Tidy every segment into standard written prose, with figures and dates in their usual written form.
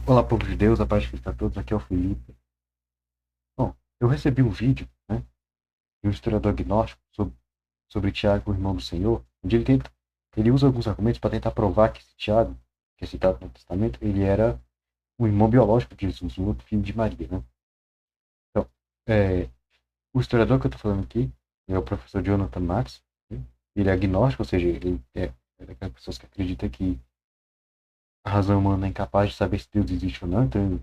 Olá, povo de Deus, a paz de Cristo a todos, aqui é o Felipe. Bom, eu recebi um vídeo, de um historiador agnóstico sobre Tiago, o irmão do Senhor, onde ele usa alguns argumentos para tentar provar que esse Tiago, que é citado no Testamento, ele era um irmão biológico de Jesus, um outro filho de Maria, né? Então, o historiador que eu estou falando aqui é o professor Jonathan Marks, né? Ele é agnóstico, ou seja, ele é daquelas pessoas que acreditam que a razão humana é incapaz de saber se Deus existe ou não, então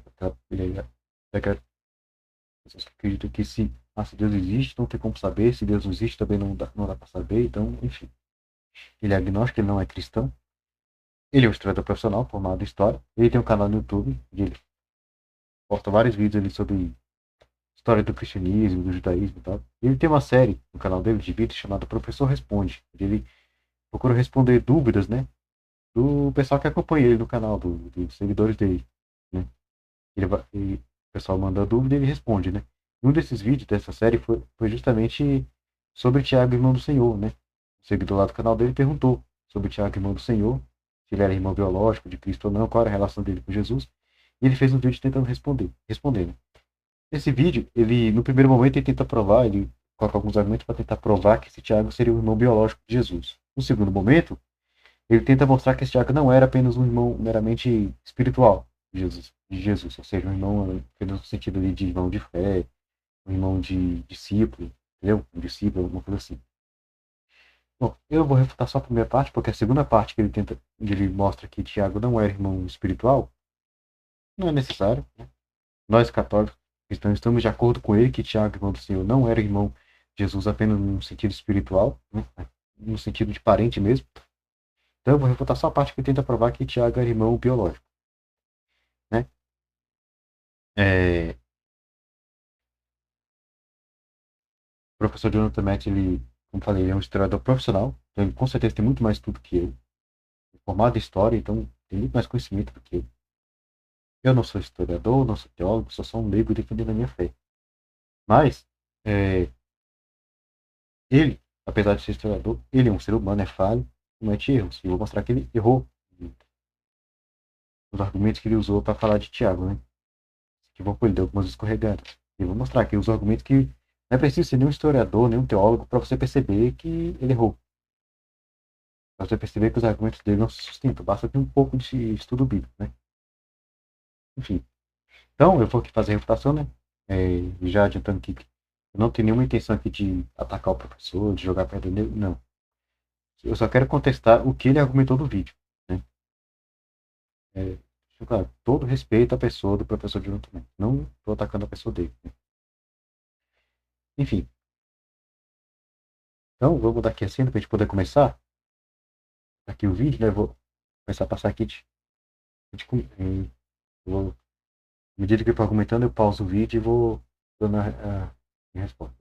ele é daquelas pessoas que acreditam que se Deus existe, não tem como saber, se Deus não existe, também não dá para saber, então, enfim. Ele é agnóstico, ele não é cristão. Ele é um historiador profissional, formado em História. Ele tem um canal no YouTube, onde ele posta vários vídeos ali sobre história do cristianismo, do judaísmo e tal. Ele tem uma série no canal dele de vídeos chamada Professor Responde, onde ele procura responder dúvidas, né, do pessoal que acompanha ele no canal, dos seguidores dele, né. O pessoal manda dúvida e ele responde, né. Um desses vídeos dessa série foi justamente sobre Tiago, irmão do Senhor, né. O seguidor lá do canal dele perguntou sobre Tiago, irmão do Senhor, se ele era irmão biológico de Cristo ou não, qual era a relação dele com Jesus. E ele fez um vídeo tentando responder, né. Esse vídeo, ele, no primeiro momento, ele tenta provar, ele coloca alguns argumentos para tentar provar que esse Tiago seria o irmão biológico de Jesus. No segundo momento, ele tenta mostrar que esse Tiago não era apenas um irmão meramente espiritual de Jesus, ou seja, um irmão apenas no sentido ali de irmão de fé, um irmão de discípulo, entendeu? Um discípulo, alguma coisa assim. Bom, eu vou refutar só a primeira parte, porque a segunda parte que onde ele mostra que Tiago não era irmão espiritual, não é necessário, né? Nós católicos cristãos estamos de acordo com ele que Tiago, irmão do Senhor, não era irmão de Jesus apenas no sentido espiritual, né? No sentido de parente mesmo. Então eu vou refutar só a parte que tenta provar que Tiago era irmão biológico, né? O professor Jonathan Matt, ele, como falei, ele é um historiador profissional, então ele com certeza tem muito mais estudo que eu. É formado em história, então tem muito mais conhecimento do que eu. Eu não sou historiador, não sou teólogo, sou só um leigo defendendo a minha fé. Mas, é, ele, apesar de ser historiador, ele é um ser humano, é falho, comete erros. E eu vou mostrar que ele errou os argumentos que ele usou para falar de Tiago, né? Que vou ele deu algumas escorregadas. E eu vou mostrar aqui os argumentos que não é preciso ser nenhum historiador, nenhum teólogo para você perceber que ele errou. Para você perceber que os argumentos dele não se sustentam. Basta ter um pouco de estudo bíblico, né? Enfim. Então, eu vou aqui fazer a refutação, né? Já adiantando que eu não tenho nenhuma intenção aqui de atacar o professor, de jogar pedra nele, não. Eu só quero contestar o que ele argumentou no vídeo, né? Claro, todo respeito à pessoa do professor de também. Não estou atacando a pessoa dele, né? Enfim. Então, vou mudar aqui a cena para a gente poder começar. Aqui o vídeo, né? Eu vou começar a passar aqui. Vou, à medida que eu for argumentando, eu pauso o vídeo e vou dando a minha resposta.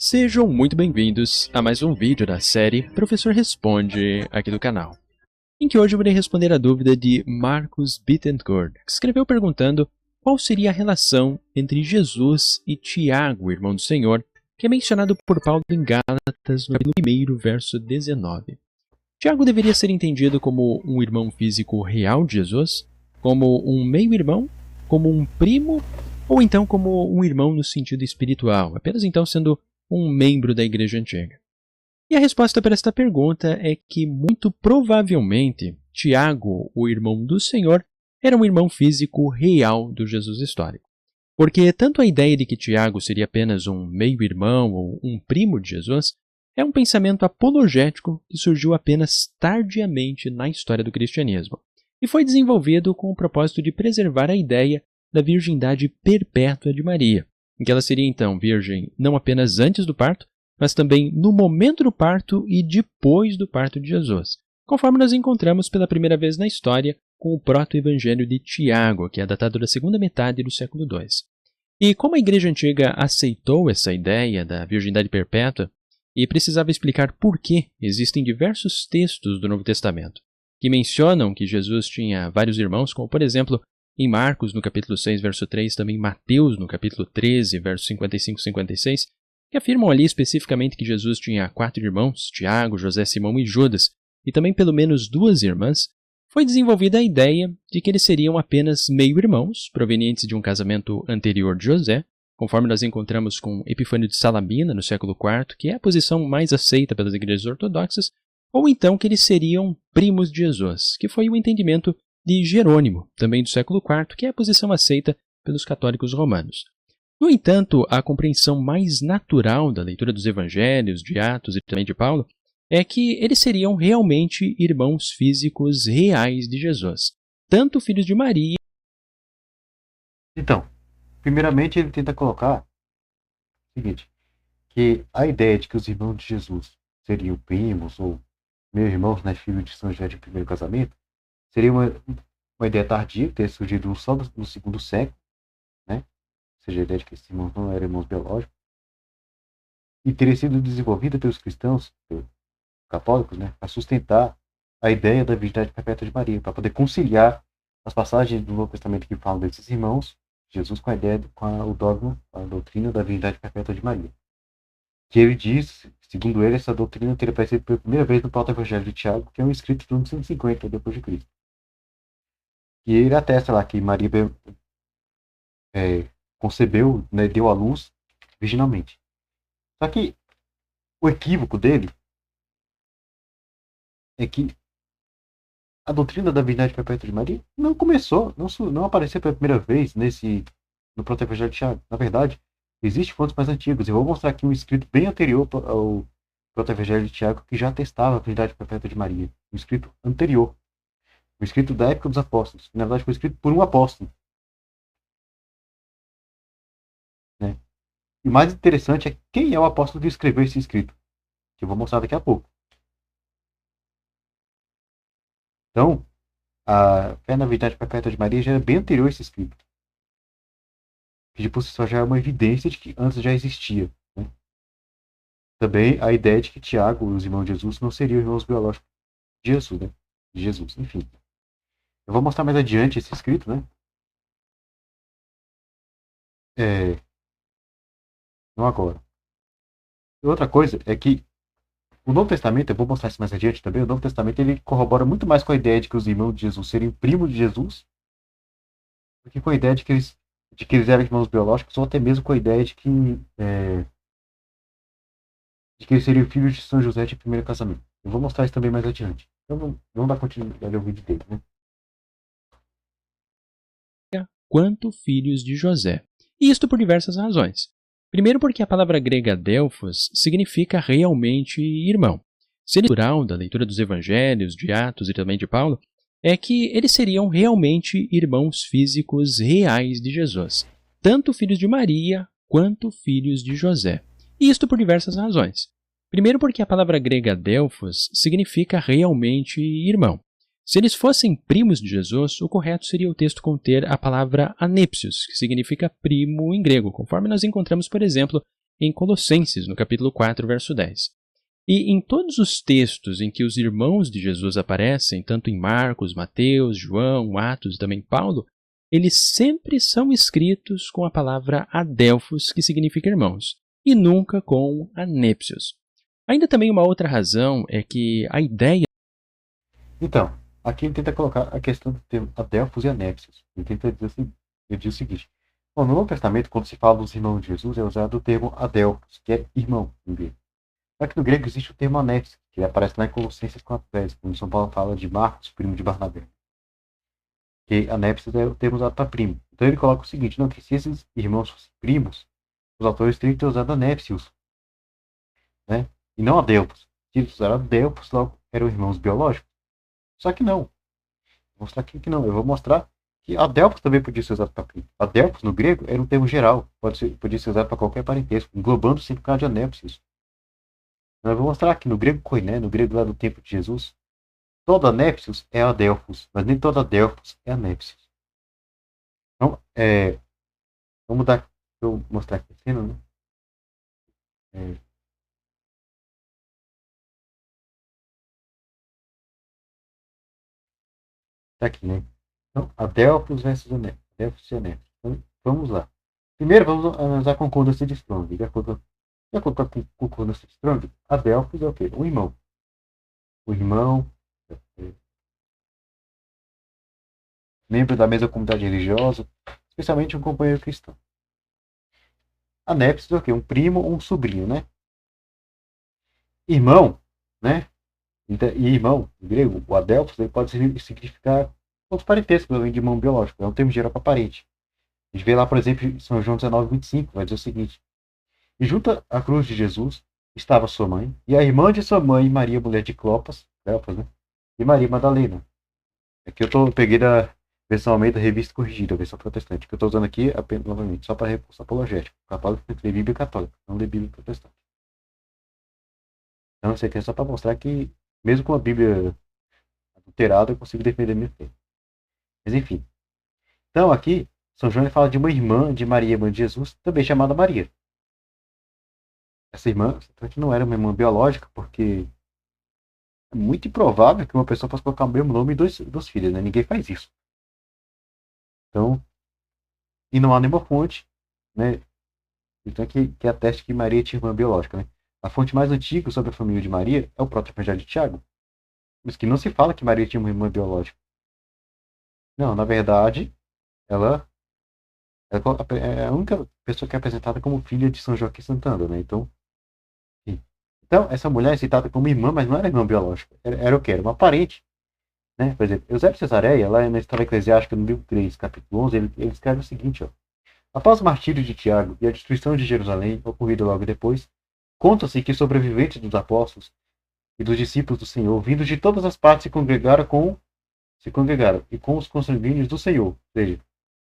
Sejam muito bem-vindos a mais um vídeo da série Professor Responde aqui do canal, em que hoje eu irei responder a dúvida de Marcus Bittencourt, que escreveu perguntando qual seria a relação entre Jesus e Tiago, irmão do Senhor, que é mencionado por Paulo em Gálatas, no capítulo 1, verso 19. Tiago deveria ser entendido como um irmão físico real de Jesus, como um meio-irmão, como um primo, ou então como um irmão no sentido espiritual, apenas então sendo um membro da Igreja Antiga? E a resposta para esta pergunta é que, muito provavelmente, Tiago, o irmão do Senhor, era um irmão físico real do Jesus histórico. Porque tanto a ideia de que Tiago seria apenas um meio-irmão ou um primo de Jesus é um pensamento apologético que surgiu apenas tardiamente na história do cristianismo e foi desenvolvido com o propósito de preservar a ideia da virgindade perpétua de Maria, em que ela seria então virgem não apenas antes do parto, mas também no momento do parto e depois do parto de Jesus, conforme nós encontramos pela primeira vez na história com o proto-evangelho de Tiago, que é datado da segunda metade do século II. E como a Igreja Antiga aceitou essa ideia da virgindade perpétua e precisava explicar por que existem diversos textos do Novo Testamento que mencionam que Jesus tinha vários irmãos, como por exemplo em Marcos, no capítulo 6, verso 3, também em Mateus, no capítulo 13, verso 55 e 56, que afirmam ali especificamente que Jesus tinha 4 irmãos, Tiago, José, Simão e Judas, e também pelo menos 2 irmãs, foi desenvolvida a ideia de que eles seriam apenas meio-irmãos, provenientes de um casamento anterior de José, conforme nós encontramos com Epifânio de Salamina, no século IV, que é a posição mais aceita pelas igrejas ortodoxas, ou então que eles seriam primos de Jesus, que foi o entendimento de Jerônimo, também do século IV, que é a posição aceita pelos católicos romanos. No entanto, a compreensão mais natural da leitura dos evangelhos, de Atos e também de Paulo, é que eles seriam realmente irmãos físicos reais de Jesus, tanto filhos de Maria. Então, primeiramente ele tenta colocar o seguinte, que a ideia de que os irmãos de Jesus seriam primos ou meio-irmãos, né, filhos de São José de primeiro casamento, seria uma ideia tardia, ter surgido só no segundo século, né? Ou seja, a ideia de que esses irmãos não eram irmãos biológicos, e teria sido desenvolvida pelos cristãos, pelos católicos, né, para sustentar a ideia da virgindade perpétua de Maria, para poder conciliar as passagens do Novo Testamento que falam desses irmãos, Jesus, com a ideia, o dogma, a doutrina da virgindade perpétua de Maria. Que ele diz, segundo ele, essa doutrina teria aparecido pela primeira vez no Proto-Evangelho de Tiago, que é um escrito do ano 150 depois de Cristo. E ele atesta lá que Maria concebeu, né, deu à luz virginalmente. Só que o equívoco dele é que a doutrina da virgindade perpétua de Maria não começou, não apareceu pela primeira vez no Proto-Evangelho de Tiago. Na verdade, existem fontes mais antigas. Eu vou mostrar aqui um escrito bem anterior ao Proto-Evangelho de Tiago que já atestava a virgindade perpétua de Maria. Um escrito anterior. Um escrito da época dos apóstolos. Que, na verdade, foi escrito por um apóstolo. Né? E o mais interessante é quem é o apóstolo que escreveu esse escrito. Que eu vou mostrar daqui a pouco. Então, a fé na virgindade perpétua de Maria já era bem anterior a esse escrito. Que de por si só já é uma evidência de que antes já existia. Né? Também a ideia de que Tiago, os irmãos de Jesus, não seriam irmãos biológicos de Jesus, né? De Jesus, enfim. Eu vou mostrar mais adiante esse escrito, né? Não agora. E outra coisa é que o Novo Testamento, eu vou mostrar isso mais adiante também, o Novo Testamento ele corrobora muito mais com a ideia de que os irmãos de Jesus seriam primos de Jesus do que com a ideia de que eles eram irmãos biológicos, ou até mesmo com a ideia de que eles seriam filhos de São José de primeiro casamento. Eu vou mostrar isso também mais adiante. Então vamos dar continuidade ao vídeo dele, né? Quanto filhos de José. E isto por diversas razões. Primeiro porque a palavra grega Adelphos significa realmente irmão. Se natural da leitura dos evangelhos, de Atos e também de Paulo, é que eles seriam realmente irmãos físicos reais de Jesus, tanto filhos de Maria quanto filhos de José. E isto por diversas razões. Primeiro porque a palavra grega Adelphos significa realmente irmão. Se eles fossem primos de Jesus, o correto seria o texto conter a palavra anepsios, que significa primo em grego, conforme nós encontramos, por exemplo, em Colossenses, no capítulo 4, verso 10. E em todos os textos em que os irmãos de Jesus aparecem, tanto em Marcos, Mateus, João, Atos e também Paulo, eles sempre são escritos com a palavra adelphos, que significa irmãos, e nunca com anepsios. Ainda também uma outra razão é que a ideia... Então, aqui ele tenta colocar a questão do termo adelphos e anépsios. Ele tenta dizer assim, ele diz o seguinte. Bom, no Novo Testamento, quando se fala dos irmãos de Jesus, é usado o termo adelphos, que é irmão em grego. Só que no grego existe o termo anépsis, que aparece lá em Colossenses 4:10, quando São Paulo fala de Marcos, primo de Barnabé. Que anépsis é o termo usado para primo. Então ele coloca o seguinte, não, que se esses irmãos fossem primos, os autores teriam que ter usado anépsios, né? E não adelphos. Se eles usaram adelphos, logo eram irmãos biológicos. Só que não. Vou mostrar aqui que não. Eu vou mostrar que adelphos também podia ser usado para primo. Adelphos, no grego, era um termo geral. Podia ser usado para qualquer parentesco, englobando o significado de anépsis. Eu vou mostrar aqui no grego koiné, no grego lá do tempo de Jesus, toda anépsis é adelphos, mas nem toda adelphos é anépsis. Então, vamos dar, eu mostrar aqui a cena, né? Tá aqui, né? Então, Adelphos versus Adelphos e Anéfios. Então, vamos lá. Primeiro, vamos analisar a concordância de Strong. De acordo com a concordância de Strong, Adelphos é o quê? O irmão. O irmão, é, membro da mesma comunidade religiosa, especialmente um companheiro cristão. Anéfios é o quê? Um primo ou um sobrinho, né? Irmão, né? E irmão, em grego, o Adelphos, ele pode significar outros parentescos, além de irmão biológico. É um termo geral para parente. A gente vê lá, por exemplo, em São João 19:25, vai dizer o seguinte: e junto à cruz de Jesus estava sua mãe, e a irmã de sua mãe, Maria, mulher de Clopas, né? E Maria Madalena. Aqui eu peguei da versão Almeida Revista Corrigida, a versão protestante, que eu estou usando aqui apenas, novamente, só para recurso apologético. O católico tem que ler Bíblia católica, não ler Bíblia protestante. Então, isso aqui é só para mostrar que, mesmo com a Bíblia adulterada, eu consigo defender minha fé. Mas, enfim. Então, aqui, São João fala de uma irmã de Maria, mãe de Jesus, também chamada Maria. Essa irmã não era uma irmã biológica, porque é muito improvável que uma pessoa possa colocar o mesmo nome em dois filhos, né? Ninguém faz isso. Então, e não há nenhuma fonte, né? Então, que ateste que Maria tinha irmã biológica, né? A fonte mais antiga sobre a família de Maria é o próprio Evangelho de Tiago, mas que não se fala que Maria tinha uma irmã biológica. Não, na verdade, ela é a única pessoa que é apresentada como filha de São Joaquim Santana, né? Então, sim. Então, essa mulher é citada como irmã, mas não era irmã biológica. Era o quê? Era uma parente. Né? Por exemplo, Eusébio de Cesareia, lá na História Eclesiástica, no livro 3, capítulo 11, ele escreve o seguinte: ó, após o martírio de Tiago e a destruição de Jerusalém, ocorrida logo depois, conta-se que sobreviventes dos apóstolos e dos discípulos do Senhor, vindos de todas as partes, se congregaram e com os consanguíneos do Senhor, ou seja,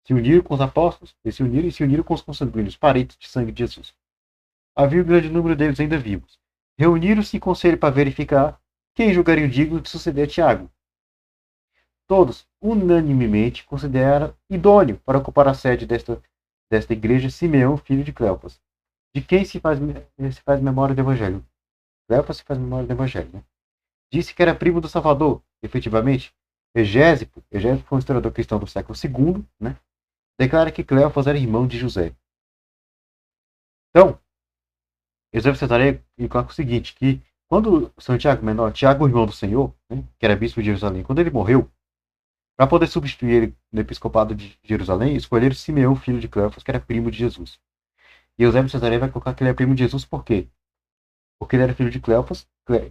se uniram com os apóstolos e se uniram com os consanguíneos, parentes de sangue de Jesus. Havia um grande número deles ainda vivos. Reuniram-se em conselho para verificar quem julgaria digno de suceder a Tiago. Todos, unanimemente, consideraram idôneo para ocupar a sede desta igreja Simeão, filho de Cleopas. De quem se faz memória do Evangelho? Cleopas se faz memória do Evangelho, né? Disse que era primo do Salvador, efetivamente. Egésipo foi um historiador cristão do século II, né? Declara que Cleopas era irmão de José. Então, Eusébio de Cesareia coloca o seguinte, que quando Santiago Menor, Tiago, o irmão do Senhor, né, que era bispo de Jerusalém, quando ele morreu, para poder substituir ele no episcopado de Jerusalém, escolheram Simeão, filho de Cleofas, que era primo de Jesus. E Eusébio de Cesareia vai colocar que ele é primo de Jesus por quê? Porque ele era filho de Cleofas,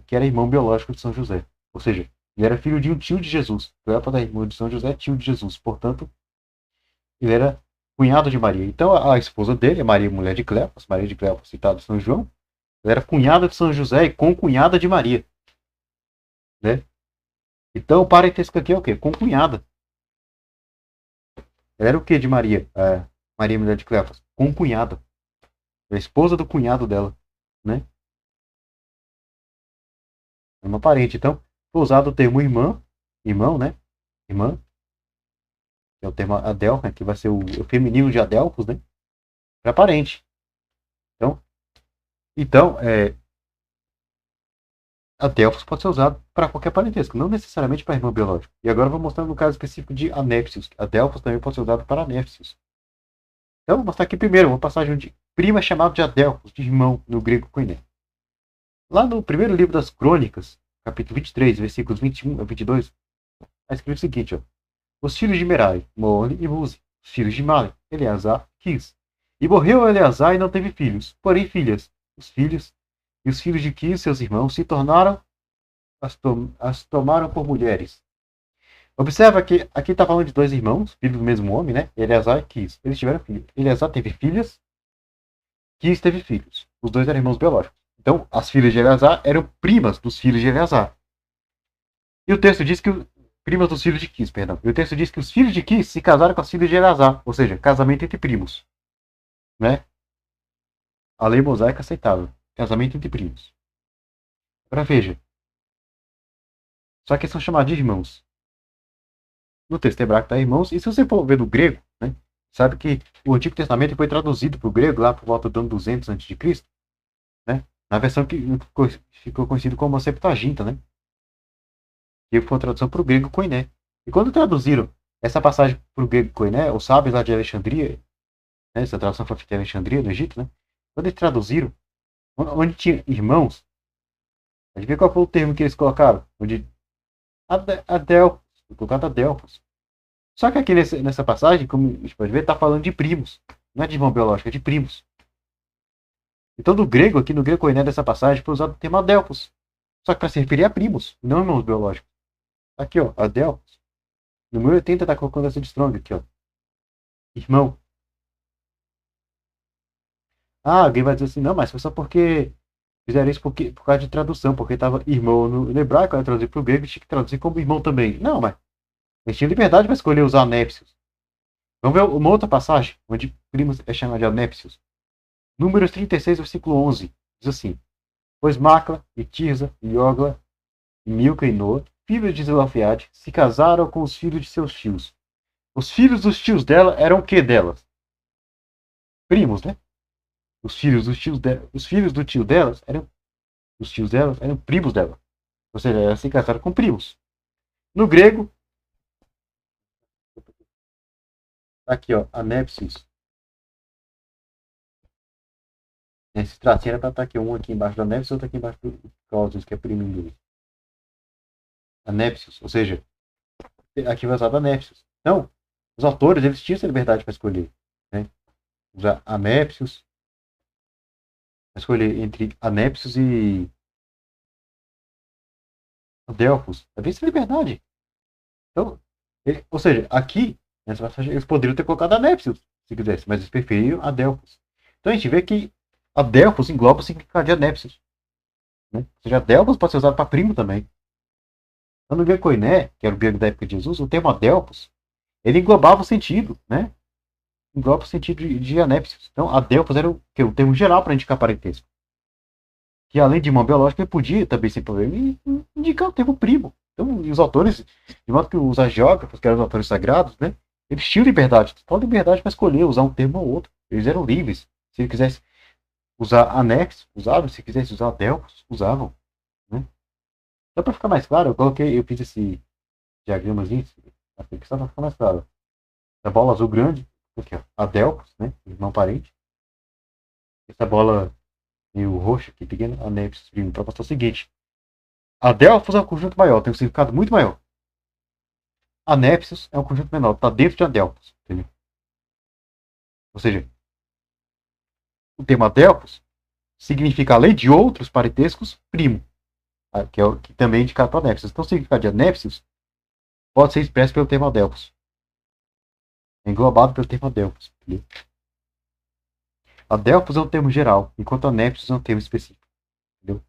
que era irmão biológico de São José. Ou seja, ele era filho de um tio de Jesus. Cleofas era irmão de São José, tio de Jesus. Portanto, ele era cunhado de Maria. Então, a esposa dele, a Maria, mulher de Cleofas, Maria de Cleofas, citada em São João, ela era cunhada de São José e concunhada de Maria. Né? Então, o parentesco aqui é o quê? Concunhada. Ela era o quê de Maria? Maria, mulher de Cleofas? Concunhada. A esposa do cunhado dela. Né? É uma parente. Então, foi usado o termo irmão, né? Irmã, que é o termo Adelfa, né? Que vai ser o feminino de Adelfos, né? Para parente. Então, Adelphos pode ser usado para qualquer parentesco, não necessariamente para irmão biológico. E agora eu vou mostrar no caso específico de Anéfsios. Adelphos também pode ser usado para Anéfsios. Então, vou mostrar aqui primeiro uma passagem de primo é chamado de Adelphos, de irmão, no grego koiné. Lá no primeiro livro das Crônicas, capítulo 23, versículos 21 a 22, está escrito o seguinte: ó, os filhos de Merai, Moone e Muzi, os filhos de Mali, Eleazar, Quis. E morreu Eleazar e não teve filhos, porém filhas. Os filhos e os filhos de Quis, seus irmãos, se tornaram, as tomaram por mulheres. Observa que aqui está falando de dois irmãos, filhos do mesmo homem, né? Eleazar e Quis. Eles tiveram filhos. Eleazar teve filhas, Quis teve filhos. Os dois eram irmãos biológicos. Então, as filhas de Eleazar eram primas dos filhos de Eleazar. E o texto diz que primas dos filhos de Quis, perdão. E o texto diz que os filhos de Quis se casaram com as filhas de Eleazar, ou seja, casamento entre primos, né? A lei mosaica aceitável. Casamento entre primos. Agora veja. Só que são chamados de irmãos. No texto hebraico está irmãos. E se você for ver no grego, né, sabe que o Antigo Testamento foi traduzido para o grego lá por volta do ano 200 a.C., né, na versão que ficou conhecido como a Septuaginta, né, que foi a tradução para o grego koiné. E quando traduziram Essa passagem para o grego koiné, os sábios lá de Alexandria, né, essa tradução foi feita em Alexandria, no Egito, né? Quando eles traduziram, onde tinha irmãos, adivinha qual foi o termo que eles colocaram? Onde Adelphos, colocado Adelphos. Só que aqui nessa passagem, como a gente pode ver, está falando de primos. Não é de irmão biológico, é de primos. Então, no grego, aqui no grego koiné dessa passagem, foi usado o termo Adelphos. Só que para se referir a primos, não irmãos biológicos. Aqui, ó, Adelphos. No 1080 está colocando essa de Strong aqui, ó. Irmão. Ah, alguém vai dizer assim, não, mas foi só porque fizeram isso por causa de tradução, porque estava irmão no hebraico, aí traduzir para o grego, tinha que traduzir como irmão também. Não, mas eles tinham liberdade para escolher usar anépsios. Vamos ver uma outra passagem, onde primos é chamado de anépsios. Números 36, versículo 11. Diz assim: Pois Macla, e Tirza, e Ogla, e Milca e Noa, filhos de Zelofeade, se casaram com os filhos de seus tios. Os filhos dos tios dela eram o que delas? Primos, né? Os filhos do tio delas eram os tios delas eram primos dela. Ou seja, elas se casaram com primos. No grego, aqui ó, anépsis. Esse tracinho era para estar aqui, um aqui embaixo da anépsis, outro aqui embaixo do causos, que é primo inglês. Anépsis, ou seja, aqui vai usar anépsis. Então, os autores eles tinham essa liberdade para escolher, né? Usar anépsios, escolher entre anépsios e adelphos. Havia essa liberdade. Então, ou seja, aqui, nessa passagem, eles poderiam ter colocado anépsios, se quisesse, mas eles preferiram adelphos. Então a gente vê que adelphos engloba o significado de anépsios. Né? Ou seja, adelphos pode ser usado para primo também. Então, no grego koiné, que era o grego da época de Jesus, o termo adelphos, ele englobava o sentido, né? Engloba o sentido de anépsios. Então, adelphos era o termo geral para indicar parentesco. Que além de irmão biológico, ele podia também, sem problema, indicar o termo primo. Então, os autores, de modo que os agiógrafos, que eram os autores sagrados, né? Eles tinham liberdade, total liberdade para escolher usar um termo ou outro. Eles eram livres. Se ele quisesse usar anexo, usavam. Se quisesse usar adelphos, usavam. Né? Só para ficar mais claro, eu fiz esse diagramazinho, só para ficar mais claro. A bola azul grande, aqui, ó, adelphos, né? Irmão parente. Essa bola meio roxa aqui, pequena, anépsis primo, para mostrar o seguinte. Adelphos é um conjunto maior, tem um significado muito maior. Anépsios é um conjunto menor, está dentro de adelphos, entendeu? Ou seja, o termo adelphos significa, além de outros parentescos, primo, que é o que também é indicado para anépsios. Então, o significado de anépsios pode ser expresso pelo termo adelphos. É englobado pelo termo adelphos. Entendeu? Adelphos é um termo geral, enquanto anépsios é um termo específico. Entendeu?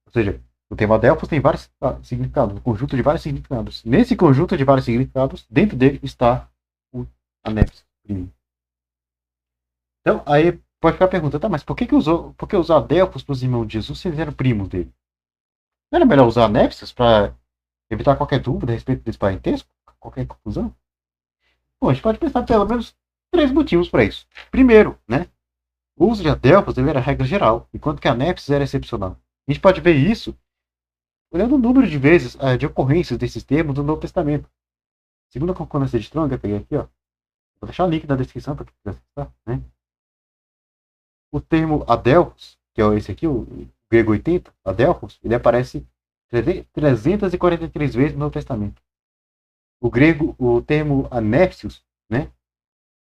Ou seja, o termo adelphos tem vários significados, um conjunto de vários significados. Nesse conjunto de vários significados, dentro dele está o anépsis primo. Então, aí pode ficar perguntando, tá, mas por que usar adelphos para os irmãos de Jesus se eles eram primos dele? Não era melhor usar anépsios para evitar qualquer dúvida a respeito desse parentesco? Qualquer confusão? Bom, a gente pode pensar pelo menos 3 motivos para isso. Primeiro, né? O uso de adelphos era a regra geral, enquanto que a anépsis era excepcional. A gente pode ver isso olhando o número de vezes de ocorrências desses termos no Novo Testamento. Segundo a concordância de Strong, eu peguei aqui, ó. Vou deixar o link na descrição para quem quiser acessar, né? O termo adelphos, que é esse aqui, o grego 80, adelphos, ele aparece 343 vezes no Novo Testamento. O termo anépsios, né,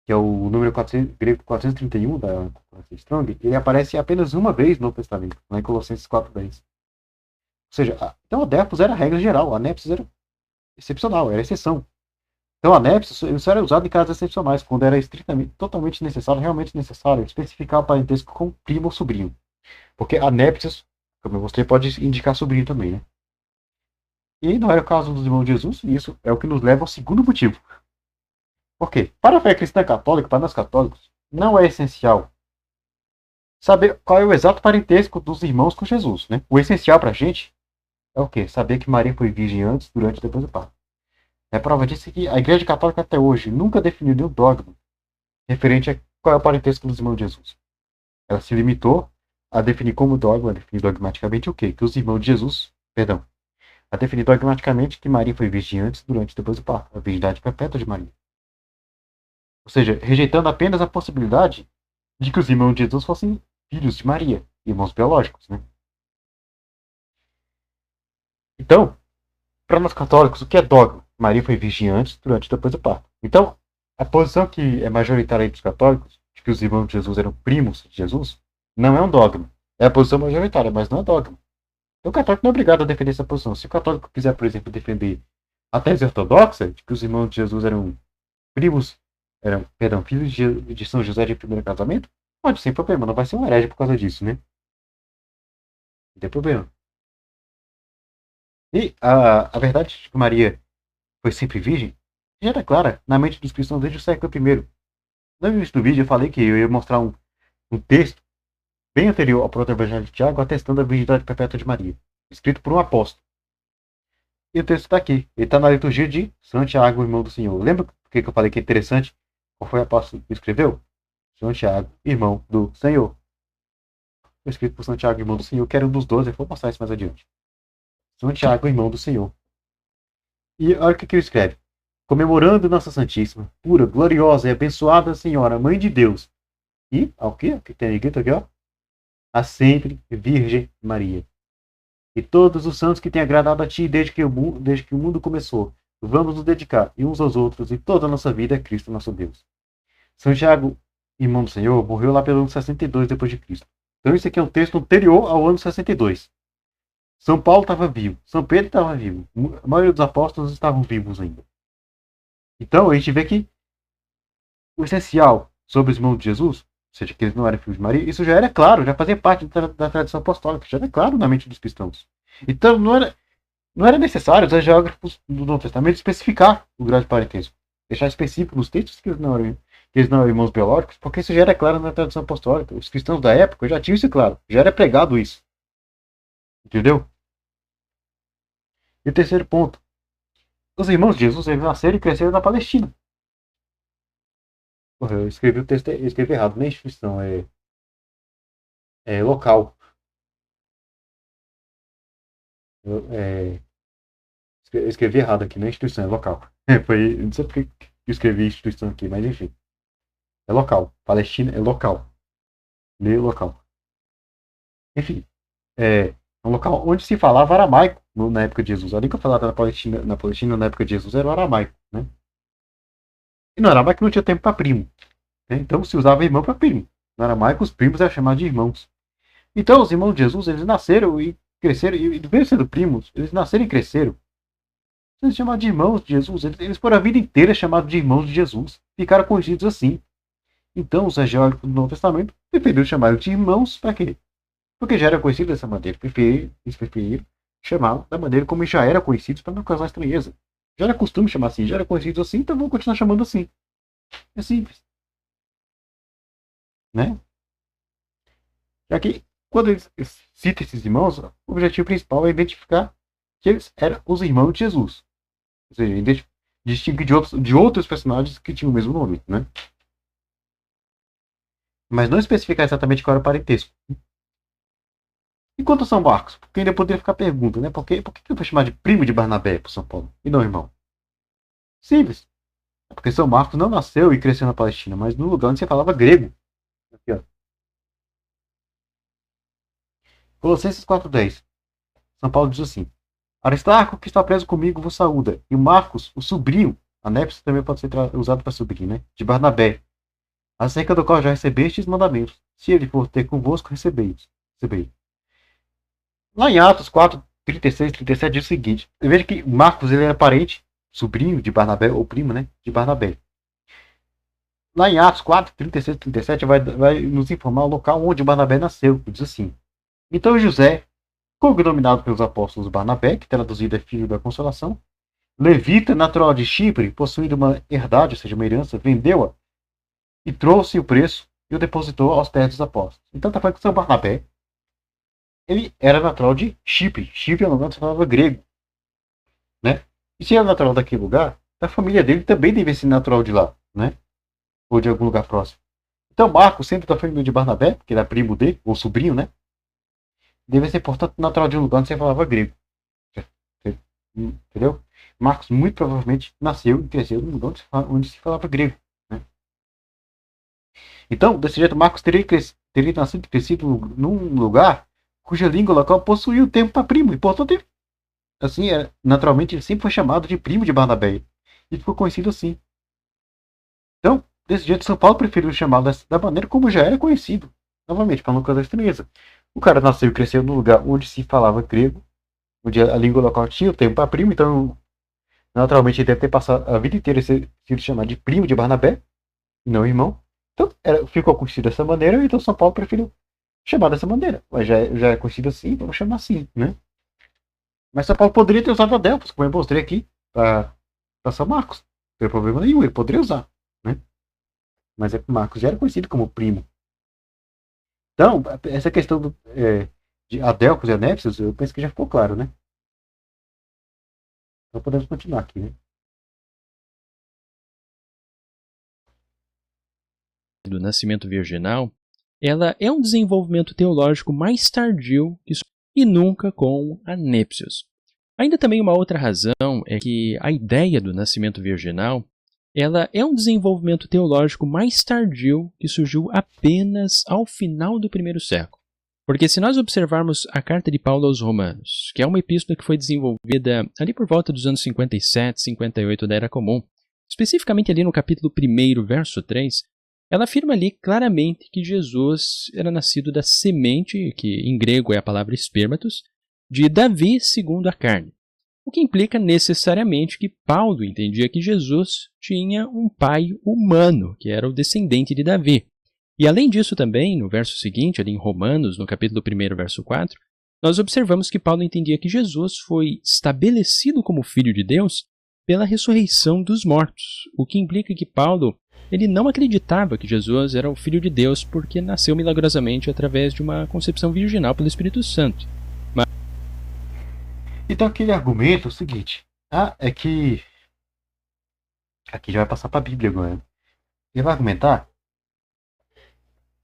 que é o número 400, grego 431 da Strong, ele aparece apenas uma vez no Novo Testamento, lá em Colossenses 4:10. Ou seja, então adelphos era a regra geral, anépsios era excepcional, era exceção. Então, anépsios só era usado em casos excepcionais, quando era estritamente, totalmente necessário, realmente necessário, especificar o parentesco com primo ou sobrinho. Porque anépsios, como eu mostrei, pode indicar sobrinho também, né? E não era o caso dos irmãos de Jesus, e isso é o que nos leva ao segundo motivo. Por quê? Para a fé cristã católica, para nós católicos, não é essencial saber qual é o exato parentesco dos irmãos com Jesus, né? O essencial para a gente é o quê? Saber que Maria foi virgem antes, durante e depois do parto. É prova disso que a Igreja Católica até hoje nunca definiu nenhum dogma referente a qual é o parentesco dos irmãos de Jesus. Ela se limitou a definir como dogma, a definir dogmaticamente o quê? Que os irmãos de Jesus, a definir dogmaticamente que Maria foi virgem antes, durante e depois do parto, a virgindade perpétua de Maria. Ou seja, rejeitando apenas a possibilidade de que os irmãos de Jesus fossem filhos de Maria, irmãos biológicos, né? Então, para nós católicos, o que é dogma? Maria foi virgem antes, durante e depois do parto. Então, a posição que é majoritária entre os católicos, de que os irmãos de Jesus eram primos de Jesus, não é um dogma. É a posição majoritária, mas não é dogma. Então, o católico não é obrigado a defender essa posição. Se o católico quiser, por exemplo, defender a tese ortodoxa, de que os irmãos de Jesus eram primos, filhos de São José de primeiro casamento, pode sem problema, não vai ser um herege por causa disso, né? Não tem problema. E a verdade de que Maria foi sempre virgem já era clara na mente dos cristãos desde o século I. No início do vídeo eu falei que eu ia mostrar um texto bem anterior ao proto-evangelho de Tiago atestando a virgindade perpétua de Maria, escrito por um apóstolo. E o texto está aqui. Ele está na liturgia de Santiago, irmão do Senhor. Lembra por que eu falei que é interessante? Qual foi o apóstolo que escreveu? Santiago, irmão do Senhor. Foi escrito por Santiago, irmão do Senhor, que era um dos 12. Eu vou mostrar isso mais adiante. Santiago, irmão do Senhor. E olha o que ele escreve. Comemorando Nossa Santíssima, pura, gloriosa e abençoada Senhora, Mãe de Deus. E, ao que? O que tem escrito aqui, ó? A sempre Virgem Maria. E todos os santos que têm agradado a Ti desde que o mundo começou, vamos nos dedicar e uns aos outros e toda a nossa vida a Cristo nosso Deus. Santiago, irmão do Senhor, morreu lá pelo ano 62 depois de Cristo. Então isso aqui é um texto anterior ao ano 62. São Paulo estava vivo, São Pedro estava vivo, a maioria dos apóstolos estavam vivos ainda. Então a gente vê que o essencial sobre os irmãos de Jesus, ou seja, que eles não eram filhos de Maria, isso já era claro, já fazia parte da tradição apostólica, já era claro na mente dos cristãos. Então não era necessário os geógrafos do Novo Testamento especificar o grau de parentesco, deixar específico nos textos que eles não eram irmãos biológicos, porque isso já era claro na tradição apostólica. Os cristãos da época já tinham isso claro, já era pregado isso. Entendeu? E o terceiro ponto. Os irmãos de Jesus eles nasceram e cresceram na Palestina. Porra, eu escrevi o texto, eu escrevi errado, nem instituição, é local. Eu escrevi errado aqui, não é instituição, é local. Não sei porque eu escrevi instituição aqui, mas enfim. É local. Palestina é local. Lê local. Enfim, é um local onde se falava aramaico na época de Jesus. A língua falada na Palestina na época de Jesus era o aramaico, né? E no aramaico não tinha tempo para primo. Né? Então se usava irmão para primo. No aramaico os primos eram chamados de irmãos. Então os irmãos de Jesus, eles nasceram e cresceram, e mesmo sendo primos, eles nasceram e cresceram. Eles chamaram de irmãos de Jesus. Eles foram a vida inteira chamados de irmãos de Jesus. Ficaram conhecidos assim. Então os geólogos do Novo Testamento preferiram chamar de irmãos para quê? Porque já era conhecido dessa maneira. Eles preferiram chamá-lo da maneira como já era conhecidos para não causar estranheza. Já era costume chamar assim, já era conhecido assim, então vamos continuar chamando assim. É simples. Né? Já que, quando eles citam esses irmãos, o objetivo principal é identificar que eles eram os irmãos de Jesus. Ou seja, distinguir de outros personagens que tinham o mesmo nome. Né? Mas não especificar exatamente qual era o parentesco. E quanto a São Marcos? Porque ainda poderia ficar a pergunta, né? Por que eu vou chamar de primo de Barnabé para São Paulo? E não irmão? Simples. É porque São Marcos não nasceu e cresceu na Palestina, mas no lugar onde se falava grego. Aqui, ó. Colossenses 4,10. São Paulo diz assim: Aristarco, que está preso comigo, vos saúda. E o Marcos, o sobrinho, anexo também pode ser usado para sobrinho, né? De Barnabé, acerca do qual já recebestes mandamentos. Se ele for ter convosco, recebei. Lá em Atos 4, 36, 37 diz o seguinte. Veja que Marcos ele era parente, sobrinho de Barnabé, ou primo, né? De Barnabé. Lá em Atos 4, 36 e 37 vai nos informar o local onde Barnabé nasceu. Diz assim. Então José, cognominado pelos apóstolos Barnabé, que traduzido é filho da consolação, levita natural de Chipre, possuindo uma herdade, ou seja, uma herança, vendeu-a e trouxe o preço e o depositou aos pés dos apóstolos. Então está falando que São Barnabé ele era natural de Chipre. Chipre é um lugar que se falava grego. Né? E se era natural daquele lugar, a família dele também deve ser natural de lá. Né? Ou de algum lugar próximo. Então Marcos, sempre da família de Barnabé, que era primo dele, ou sobrinho, né? Deve ser, portanto, natural de um lugar onde se falava grego. Entendeu? Marcos muito provavelmente nasceu e cresceu num lugar onde se falava grego. Né? Então, desse jeito, Marcos teria nascido e crescido num lugar cuja língua local possuía o termo para primo. E, portanto, assim, naturalmente, ele sempre foi chamado de primo de Barnabé. E ficou conhecido assim. Então, desse jeito, São Paulo preferiu chamá-lo da maneira como já era conhecido. Novamente, para não causar estranheza. O cara nasceu e cresceu num lugar onde se falava grego, onde a língua local tinha o termo para primo, então, naturalmente, ele deve ter passado a vida inteira sido chamado de primo de Barnabé, e não irmão. Então, ficou conhecido dessa maneira, então São Paulo preferiu chamar dessa maneira. Mas já é conhecido assim, vamos chamar assim, né? Mas São Paulo poderia ter usado a Delfos, como eu mostrei aqui, para São Marcos. Não tem problema nenhum, ele poderia usar, né? Mas é que Marcos já era conhecido como primo. Então, essa questão de Adelfos e Anépsios, eu penso que já ficou claro, né? Então podemos continuar aqui, né? Do nascimento virginal, ela é um desenvolvimento teológico mais tardio e nunca com Anépsios. Ainda também uma outra razão é que a ideia do nascimento virginal ela é um desenvolvimento teológico mais tardio que surgiu apenas ao final do primeiro século. Porque se nós observarmos a carta de Paulo aos Romanos, que é uma epístola que foi desenvolvida ali por volta dos anos 57, 58 da Era Comum, especificamente ali no capítulo 1, verso 3, ela afirma ali claramente que Jesus era nascido da semente, que em grego é a palavra espermatos, de Davi segundo a carne. O que implica necessariamente que Paulo entendia que Jesus tinha um pai humano, que era o descendente de Davi. E além disso também, no verso seguinte, ali em Romanos, no capítulo 1, verso 4, nós observamos que Paulo entendia que Jesus foi estabelecido como filho de Deus pela ressurreição dos mortos, o que implica que Paulo ele não acreditava que Jesus era o filho de Deus porque nasceu milagrosamente através de uma concepção virginal pelo Espírito Santo. Então aquele argumento é o seguinte, é que aqui já vai passar para a Bíblia agora. Ele vai argumentar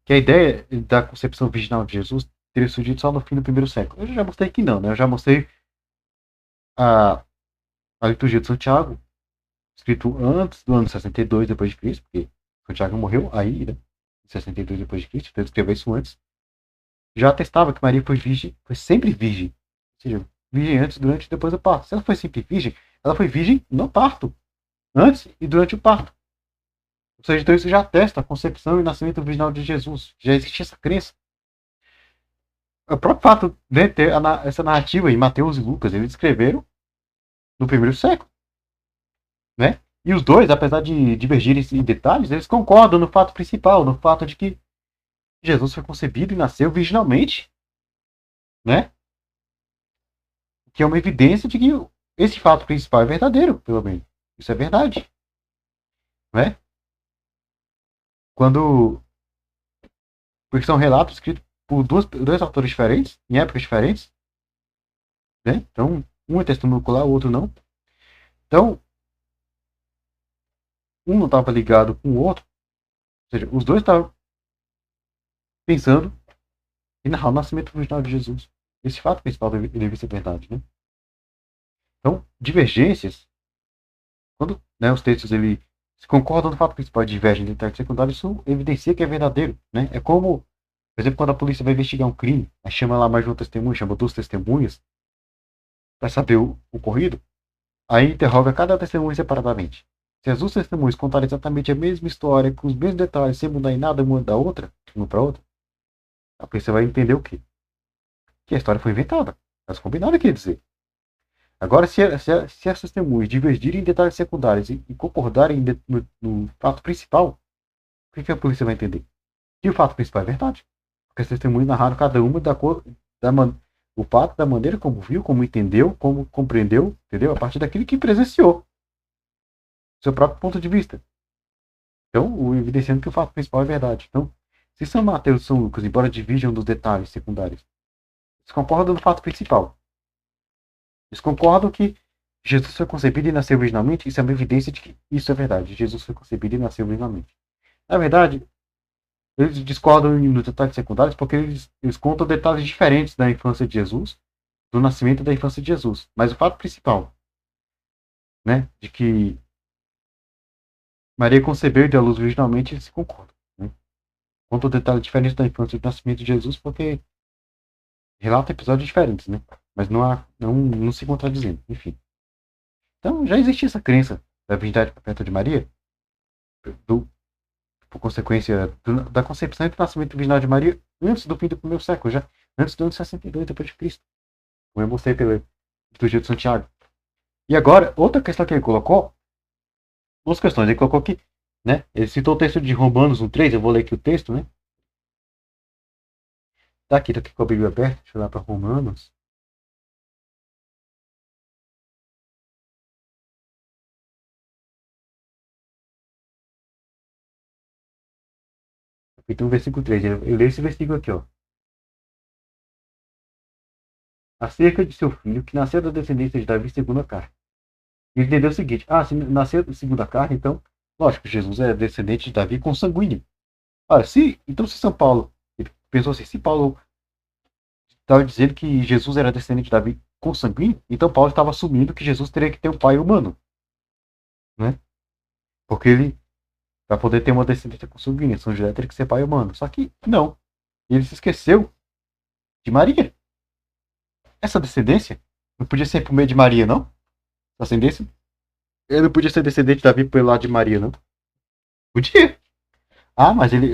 que a ideia da concepção virginal de Jesus teria surgido só no fim do primeiro século. Eu já mostrei que não, né? Eu já mostrei a liturgia de Santiago, escrito antes do ano 62 depois de Cristo, porque Santiago morreu aí, né? Em 62 depois de Cristo, então ele escreveu isso antes. Já atestava que Maria foi virgem, foi sempre virgem. Ou seja, virgem antes, durante e depois do parto. Se ela foi sempre virgem, ela foi virgem no parto. Antes e durante o parto. Ou seja, então isso já atesta a concepção e nascimento virginal de Jesus. Já existia essa crença. O próprio fato de ter essa narrativa em Mateus e Lucas, eles escreveram no primeiro século. Né? E os dois, apesar de divergirem em detalhes, eles concordam no fato principal, no fato de que Jesus foi concebido e nasceu virginalmente. Né? Que é uma evidência de que esse fato principal é verdadeiro, pelo menos. Isso é verdade. Né? Porque são relatos escritos por dois autores diferentes, em épocas diferentes. Né? Então, um é testemunho ocular, o outro não. Então, um não estava ligado com o outro. Ou seja, os dois estavam pensando em narrar o nascimento original de Jesus. Esse fato principal deve ser verdade. Né? Então, divergências, quando os textos se concordam no fato principal e divergem de detalhes secundários, isso evidencia que é verdadeiro. Né? É como, por exemplo, quando a polícia vai investigar um crime, aí chama lá mais de um testemunho, chama duas testemunhas, para saber o ocorrido, aí interroga cada testemunho separadamente. Se as duas testemunhas contarem exatamente a mesma história, com os mesmos detalhes, sem mudar em nada uma da outra, uma para outra, a polícia vai entender o quê? Que a história foi inventada. Elas combinaram, quer dizer. Agora, se as testemunhas divergirem em detalhes secundários e concordarem no fato principal, o que a polícia vai entender? Que o fato principal é verdade. Porque as testemunhas narraram cada uma o fato da maneira como viu, como entendeu, como compreendeu, entendeu? A partir daquilo que presenciou. Seu próprio ponto de vista. Então, evidenciando que o fato principal é verdade. Então, se São Mateus e São Lucas, embora dividam dos detalhes secundários, eles concordam no fato principal. Eles concordam que Jesus foi concebido e nasceu virginalmente. Isso é uma evidência de que isso é verdade. Jesus foi concebido e nasceu virginalmente. Na verdade, eles discordam nos detalhes secundários porque eles contam detalhes diferentes da infância de Jesus, do nascimento e da infância de Jesus. Mas o fato principal né, de que Maria concebeu e deu à luz virginalmente, eles se concordam. Né? Conta o detalhe diferente da infância e do nascimento de Jesus, porque relata episódios diferentes, né? Mas não se contradizendo, enfim. Então já existia essa crença da virgindade perpétua de Maria, do, por consequência da concepção e do nascimento virginal de Maria, antes do fim do primeiro século, já antes do ano 62 depois de Cristo, como eu mostrei pela liturgia de Santiago. E agora, outra questão que ele colocou, duas questões, ele colocou aqui, né? Ele citou o texto de Romanos 1:3, eu vou ler aqui o texto, né? Tá aqui com a Bíblia aberta, deixa eu lá para Romanos. Então, versículo 3, eu leio esse versículo aqui, ó. Acerca de seu filho, que nasceu da descendência de Davi segundo a carne. Ele entendeu o seguinte, se nasceu segundo a carne, então, lógico, Jesus é descendente de Davi consanguíneo. Ora, então se São Paulo, ele pensou assim, se Paulo estava dizendo que Jesus era descendente de Davi consanguíneo, então Paulo estava assumindo que Jesus teria que ter um pai humano, né? Porque ele, para poder ter uma descendência consanguínea, São José teria que ser pai humano. Só que, não. Ele se esqueceu de Maria. Essa descendência não podia ser por meio de Maria, não? Essa descendência? Ele não podia ser descendente de Davi pelo lado de Maria, não? Podia. Mas ele.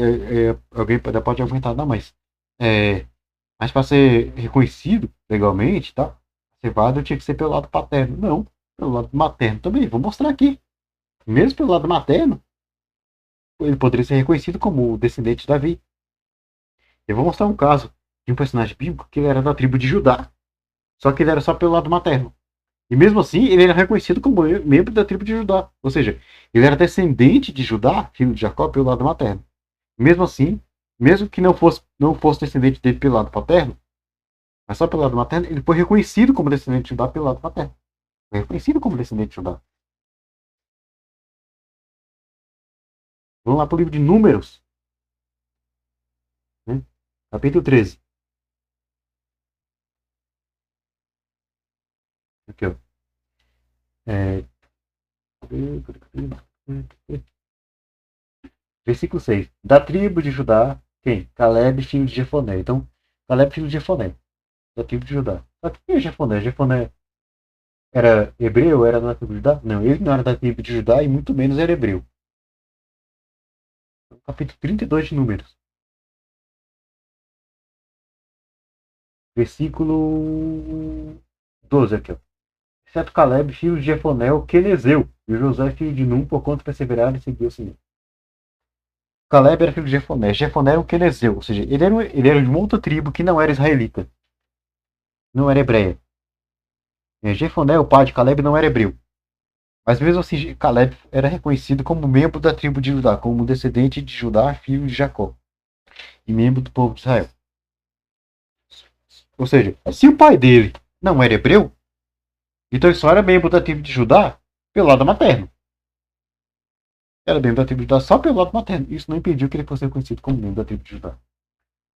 Alguém pode argumentar, não, mas para ser reconhecido legalmente, tá? Cevado tinha que ser pelo lado paterno. Não, pelo lado materno também. Vou mostrar aqui. Mesmo pelo lado materno, ele poderia ser reconhecido como descendente de Davi. Eu vou mostrar um caso de um personagem bíblico que ele era da tribo de Judá, só que ele era só pelo lado materno. E mesmo assim, ele era reconhecido como membro da tribo de Judá. Ou seja, ele era descendente de Judá, filho de Jacó, pelo lado materno. Mesmo assim, mesmo que não fosse descendente dele pelo lado paterno, mas só pelo lado materno, ele foi reconhecido como descendente de Judá pelo lado paterno. Foi reconhecido como descendente de Judá. Vamos lá para o livro de Números, né? Capítulo 13. Aqui, ó. Versículo 6. Da tribo de Judá, quem? Caleb, filho de Jefoné. Então, Caleb, filho de Jefoné. Da tribo de Judá. Só que quem é Jefoné? Jefoné era hebreu? Era da tribo de Judá? Não, ele não era da tribo de Judá e muito menos era hebreu. Capítulo 32 de Números. Versículo 12 aqui, ó. Exceto Caleb, filho de Jefoné, o quenezeu, e o José, filho de Num, por quanto perseveraram e seguiu o Senhor. Caleb era filho de Jefoné. Jefoné era um quenezeu, ou seja, ele era de uma outra tribo que não era israelita. Não era hebreia. Jefoné, o pai de Caleb, não era hebreu. Mas mesmo assim, Caleb era reconhecido como membro da tribo de Judá, como descendente de Judá, filho de Jacó, e membro do povo de Israel. Ou seja, se o pai dele não era hebreu, então ele só era membro da tribo de Judá pelo lado materno. Era membro da tribo de Judá só pelo lado materno. Isso não impediu que ele fosse reconhecido como membro da tribo de Judá.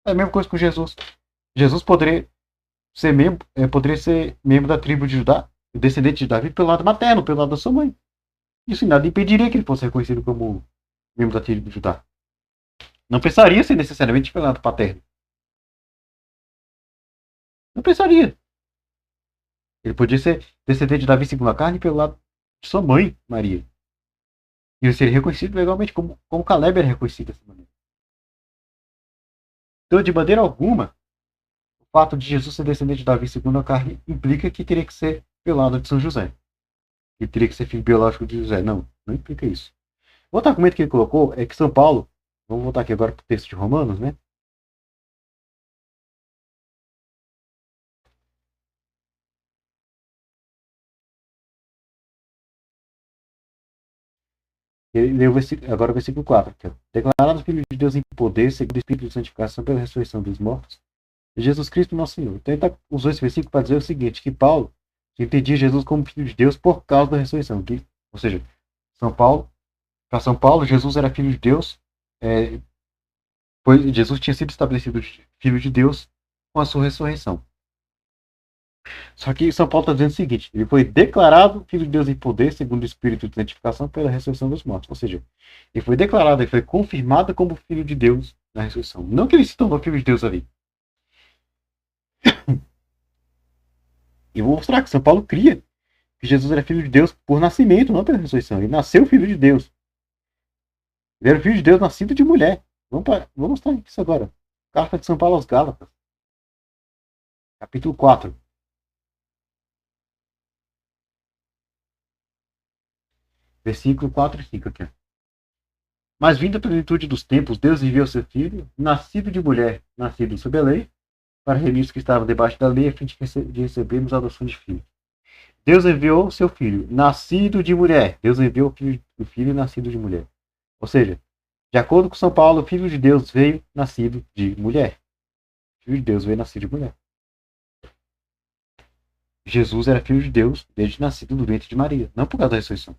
É a mesma coisa com Jesus. Jesus poderia ser membro da tribo de Judá, descendente de Davi, pelo lado materno, pelo lado da sua mãe. Isso em nada impediria que ele fosse reconhecido como membro da tribo de Judá. Não precisaria ser necessariamente pelo lado paterno. Não precisaria. Ele podia ser descendente de Davi segundo a carne pelo lado de sua mãe, Maria. E ele seria reconhecido legalmente como Caleb era reconhecido dessa maneira. Então, de maneira alguma, o fato de Jesus ser descendente de Davi segundo a carne implica que teria que ser pelo lado de São José. Que teria que ser filho biológico de José. Não implica isso. Outro argumento que ele colocou é que São Paulo, vamos voltar aqui agora para o texto de Romanos, né? Ele leu agora o versículo 4. Aqui, ó. Declarado filho de Deus em poder, segundo o Espírito de santificação pela ressurreição dos mortos, Jesus Cristo nosso Senhor. Então ele usou esse versículo para dizer o seguinte, que Paulo entendia Jesus como filho de Deus por causa da ressurreição. Ou seja, para São Paulo, Jesus era filho de Deus, Jesus tinha sido estabelecido filho de Deus com a sua ressurreição. Só que São Paulo está dizendo o seguinte: ele foi declarado Filho de Deus em poder, segundo o Espírito de santificação, pela ressurreição dos mortos. Ou seja, ele foi declarado, ele foi confirmado como Filho de Deus na ressurreição. Não que ele se tornou Filho de Deus ali. E vou mostrar que São Paulo cria que Jesus era Filho de Deus por nascimento, não pela ressurreição. Ele nasceu Filho de Deus. Ele era Filho de Deus nascido de mulher. Vamos mostrar isso agora. Carta de São Paulo aos Gálatas. Capítulo 4. Versículo 4 e 5 aqui. Mas vindo a plenitude dos tempos, Deus enviou seu Filho, nascido de mulher, nascido sob a lei, para remir os que estavam debaixo da lei, a fim de recebermos a adoção de filho. Deus enviou seu Filho, nascido de mulher. Deus enviou o filho nascido de mulher. Ou seja, de acordo com São Paulo, o Filho de Deus veio nascido de mulher. O Filho de Deus veio nascido de mulher. Jesus era Filho de Deus desde nascido do ventre de Maria, não por causa da ressurreição.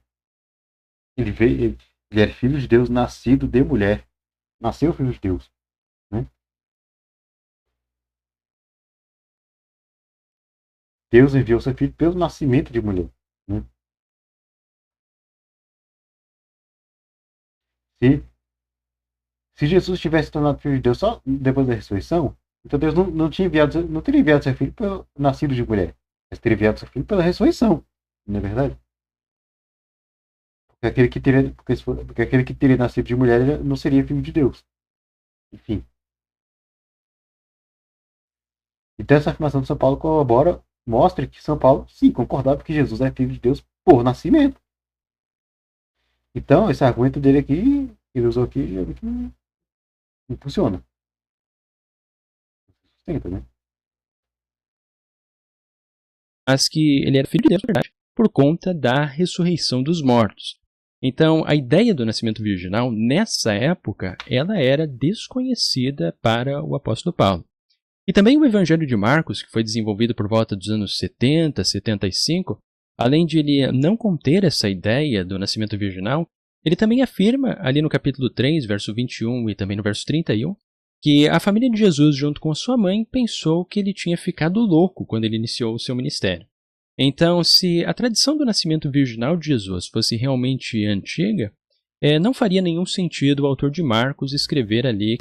Ele era Filho de Deus nascido de mulher. Nasceu Filho de Deus. Né? Deus enviou seu Filho pelo nascimento de mulher. Né? Se Jesus tivesse tornado Filho de Deus só depois da ressurreição, então Deus não teria enviado seu Filho pelo nascido de mulher, mas teria enviado seu Filho pela ressurreição. Não é verdade? Porque aquele que teria nascido de mulher não seria Filho de Deus. Enfim. Então essa afirmação de São Paulo mostra que São Paulo, sim, concordava que Jesus é Filho de Deus por nascimento. Então, esse argumento dele aqui, que ele usou aqui, não funciona. Sustenta, né? Mas que ele era filho de Deus, na verdade, por conta da ressurreição dos mortos. Então, a ideia do nascimento virginal, nessa época, ela era desconhecida para o apóstolo Paulo. E também o Evangelho de Marcos, que foi desenvolvido por volta dos anos 70, 75, além de ele não conter essa ideia do nascimento virginal, ele também afirma, ali no capítulo 3, verso 21 e também no verso 31, que a família de Jesus, junto com a sua mãe, pensou que ele tinha ficado louco quando ele iniciou o seu ministério. Então, se a tradição do nascimento virginal de Jesus fosse realmente antiga, não faria nenhum sentido o autor de Marcos escrever ali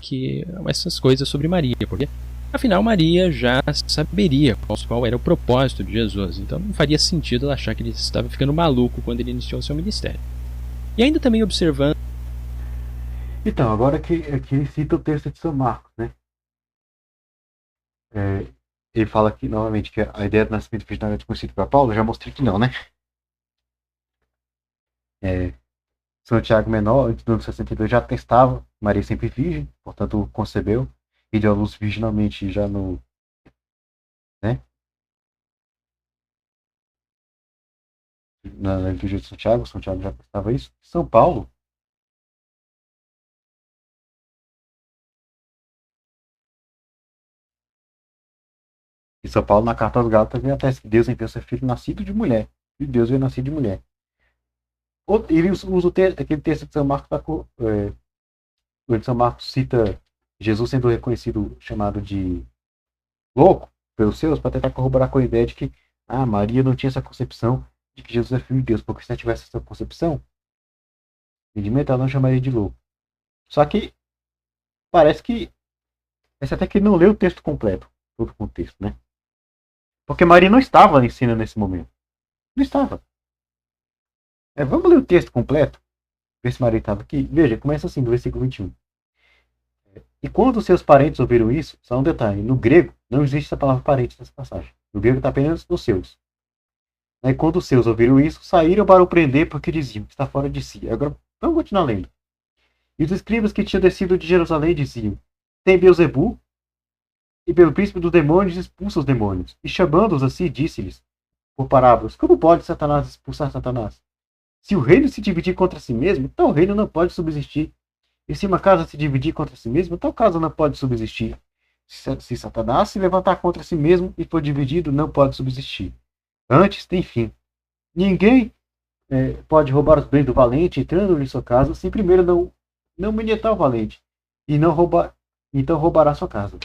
essas coisas sobre Maria, porque afinal Maria já saberia qual era o propósito de Jesus, então não faria sentido ela achar que ele estava ficando maluco quando ele iniciou o seu ministério. E ainda também observando... Então, agora que ele cita o texto de São Marcos, né? Ele fala aqui, novamente, que a ideia do nascimento virginal é desconhecida para Paulo. Eu já mostrei que não, né? São Tiago Menor, antes do ano 62, já atestava Maria sempre virgem, portanto concebeu e deu à luz virginalmente já no... né? Na liturgia de São Tiago já atestava isso. São Paulo na carta aos Gálatas, vem atesta que Deus enviou seu filho nascido de mulher. E Deus veio nascido de mulher. Ele usa aquele texto de São Marcos, onde São Marcos cita Jesus sendo reconhecido, chamado de louco pelos seus, para tentar corroborar com a ideia de que Maria não tinha essa concepção de que Jesus é filho de Deus, porque se ela tivesse essa concepção, ela não chamaria de louco. Só que parece que até que ele não leu o texto completo, todo o contexto, né? Porque Maria não estava em cena nesse momento. Não estava. Vamos ler o texto completo? Ver se Maria estava aqui. Veja, começa assim, do versículo 21. E quando seus parentes ouviram isso, só um detalhe, no grego não existe essa palavra parente nessa passagem. No grego está apenas os seus. E quando os seus ouviram isso, saíram para o prender porque diziam que está fora de si. Agora, vamos continuar lendo. E os escribas que tinham descido de Jerusalém diziam: tem Beelzebu, e pelo príncipe dos demônios expulsa os demônios. E chamando-os assim, disse-lhes, por parábolas: como pode Satanás expulsar Satanás? Se o reino se dividir contra si mesmo, tal reino não pode subsistir. E se uma casa se dividir contra si mesma, tal casa não pode subsistir. Se Satanás se levantar contra si mesmo e for dividido, não pode subsistir. Antes tem fim. Ninguém pode roubar os bens do valente, entrando em sua casa, se primeiro não manietar o valente, e não roubar, então roubará sua casa.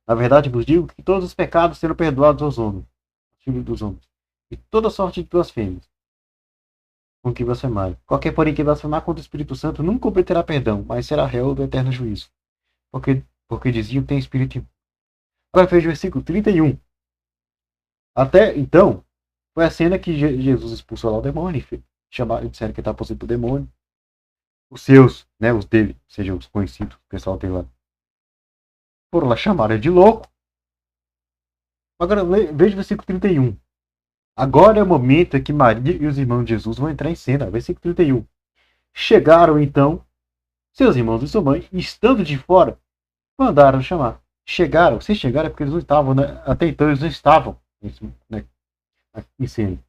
Na verdade, vos digo que todos os pecados serão perdoados aos homens, filhos dos homens, e toda sorte de blasfêmias com que blasfemar. Qualquer, porém, que blasfemar contra o Espírito Santo nunca obterá perdão, mas será réu do eterno juízo. Porque diziam que tem espírito impuro. Agora veja o versículo 31. Até então, foi a cena que Jesus expulsou lá o demônio, disseram que ele estava possuído por demônio. Os seus, né, os dele, ou seja, os conhecidos, o pessoal dele lá, foram lá, chamaram ele de louco. Agora veja o versículo 31. Agora é o momento em que Maria e os irmãos de Jesus vão entrar em cena. Versículo 31. Chegaram então seus irmãos e sua mãe, estando de fora, mandaram chamar. Chegaram, se chegaram é porque eles não estavam, né? Até então eles não estavam, né, em cena.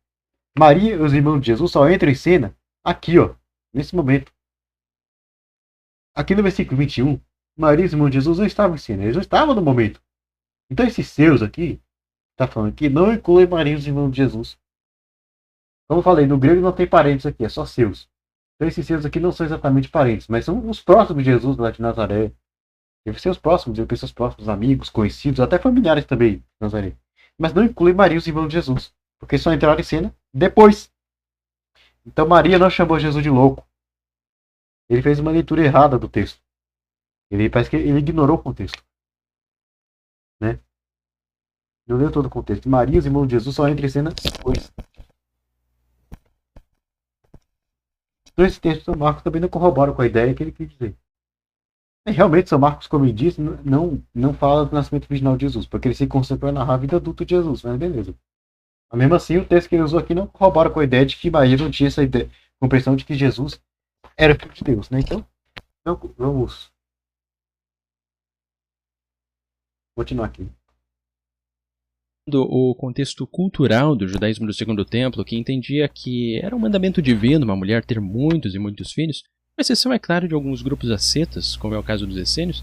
Maria e os irmãos de Jesus só entram em cena aqui, ó, nesse momento. Aqui no versículo 21, Maria e os irmãos de Jesus não estavam em cena, eles não estavam no momento. Então esses seus aqui, tá falando aqui, não inclui Maria e os irmãos de Jesus. Como eu falei, no grego não tem parentes aqui, é só seus. Então esses seus aqui não são exatamente parentes, mas são os próximos de Jesus lá de Nazaré. Deve ser os próximos, deve ser os próximos amigos, conhecidos, até familiares também de Nazaré. Mas não inclui Maria e os irmãos de Jesus, porque só entraram em cena depois. Então Maria não chamou Jesus de louco. Ele fez uma leitura errada do texto. Ele parece que ele ignorou o contexto, né? Não leu todo o contexto. Maria e os irmãos de Jesus só entram em cena depois. Então esse texto de São Marcos também não corrobora com a ideia que ele quis dizer. E realmente São Marcos, como ele disse, não fala do nascimento original de Jesus, porque ele se concentrou na narrar a vida adulta de Jesus, mas beleza. Mas mesmo assim, o texto que ele usou aqui não corrobora com a ideia de que Maria não tinha essa ideia, compreensão de que Jesus era filho de Deus, né? Então vamos continuar aqui. O contexto cultural do judaísmo do Segundo Templo, que entendia que era um mandamento divino uma mulher ter muitos e muitos filhos, com exceção, é claro, de alguns grupos ascetas, como é o caso dos essênios,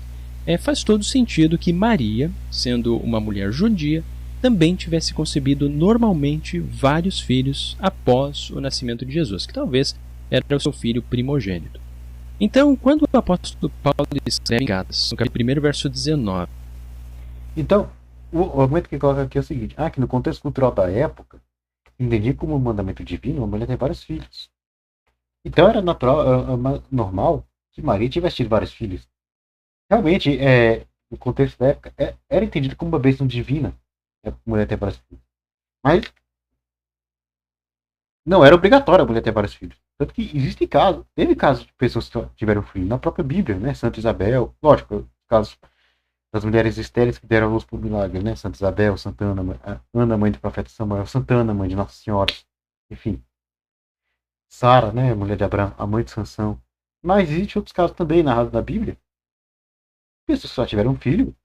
faz todo sentido que Maria, sendo uma mulher judia, também tivesse concebido normalmente vários filhos após o nascimento de Jesus, que talvez era o seu filho primogênito. Então, quando o apóstolo Paulo escreve em Gálatas, no capítulo 1, verso 19... Então, o argumento que coloca aqui é o seguinte: que no contexto cultural da época, entendi como um mandamento divino, uma mulher tem vários filhos. Então era natural, normal que Maria tivesse tido vários filhos. Realmente, no contexto da época, era entendido como uma bênção divina a mulher ter vários filhos. Mas não era obrigatório a mulher ter vários filhos. Tanto que existe casos, teve casos de pessoas que tiveram filho na própria Bíblia, né? Santa Isabel, lógico, casos das mulheres estéreis que deram a luz por milagre, né? Santa Isabel, Santa Ana, mãe do profeta Samuel, Santa Ana, mãe de Nossa Senhora, enfim. Sara, né? Mulher de Abraão, a mãe de Sansão. Mas existem outros casos também narrados na Bíblia. Pessoas que só tiveram um filho,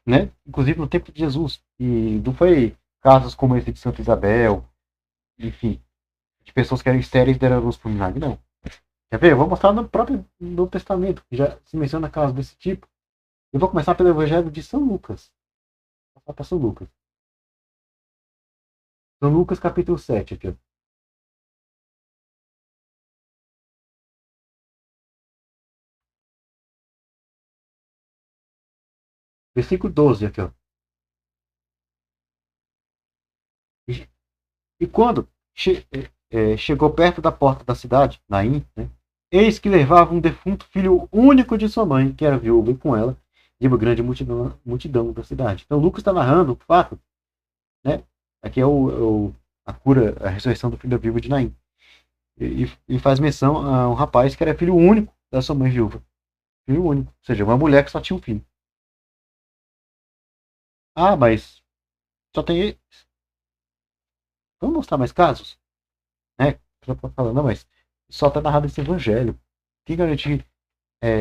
né? Inclusive no tempo de Jesus. E não foi casos como esse de Santa Isabel, enfim, de pessoas que eram estéreis e deram a luz por milagre, não. Quer ver? Eu vou mostrar no próprio Novo Testamento, que já se menciona casos desse tipo. Eu vou começar pelo Evangelho de São Lucas. Vou passar para São Lucas. São Lucas, capítulo 7, aqui. Versículo 12, aqui, ó. E quando chegou perto da porta da cidade, Naim, né? Eis que levava um defunto filho único de sua mãe, que era viúva, e com ela de uma grande multidão da cidade. Então Lucas está narrando o fato, né? Aqui é a cura, a ressurreição do filho viúvo de Naim. E faz menção a um rapaz que era filho único da sua mãe viúva. Filho único, ou seja, uma mulher que só tinha um filho. Ah, mas só tem. Vamos mostrar mais casos? Né? Já tô falando, não, mas só está narrado esse evangelho. Que garante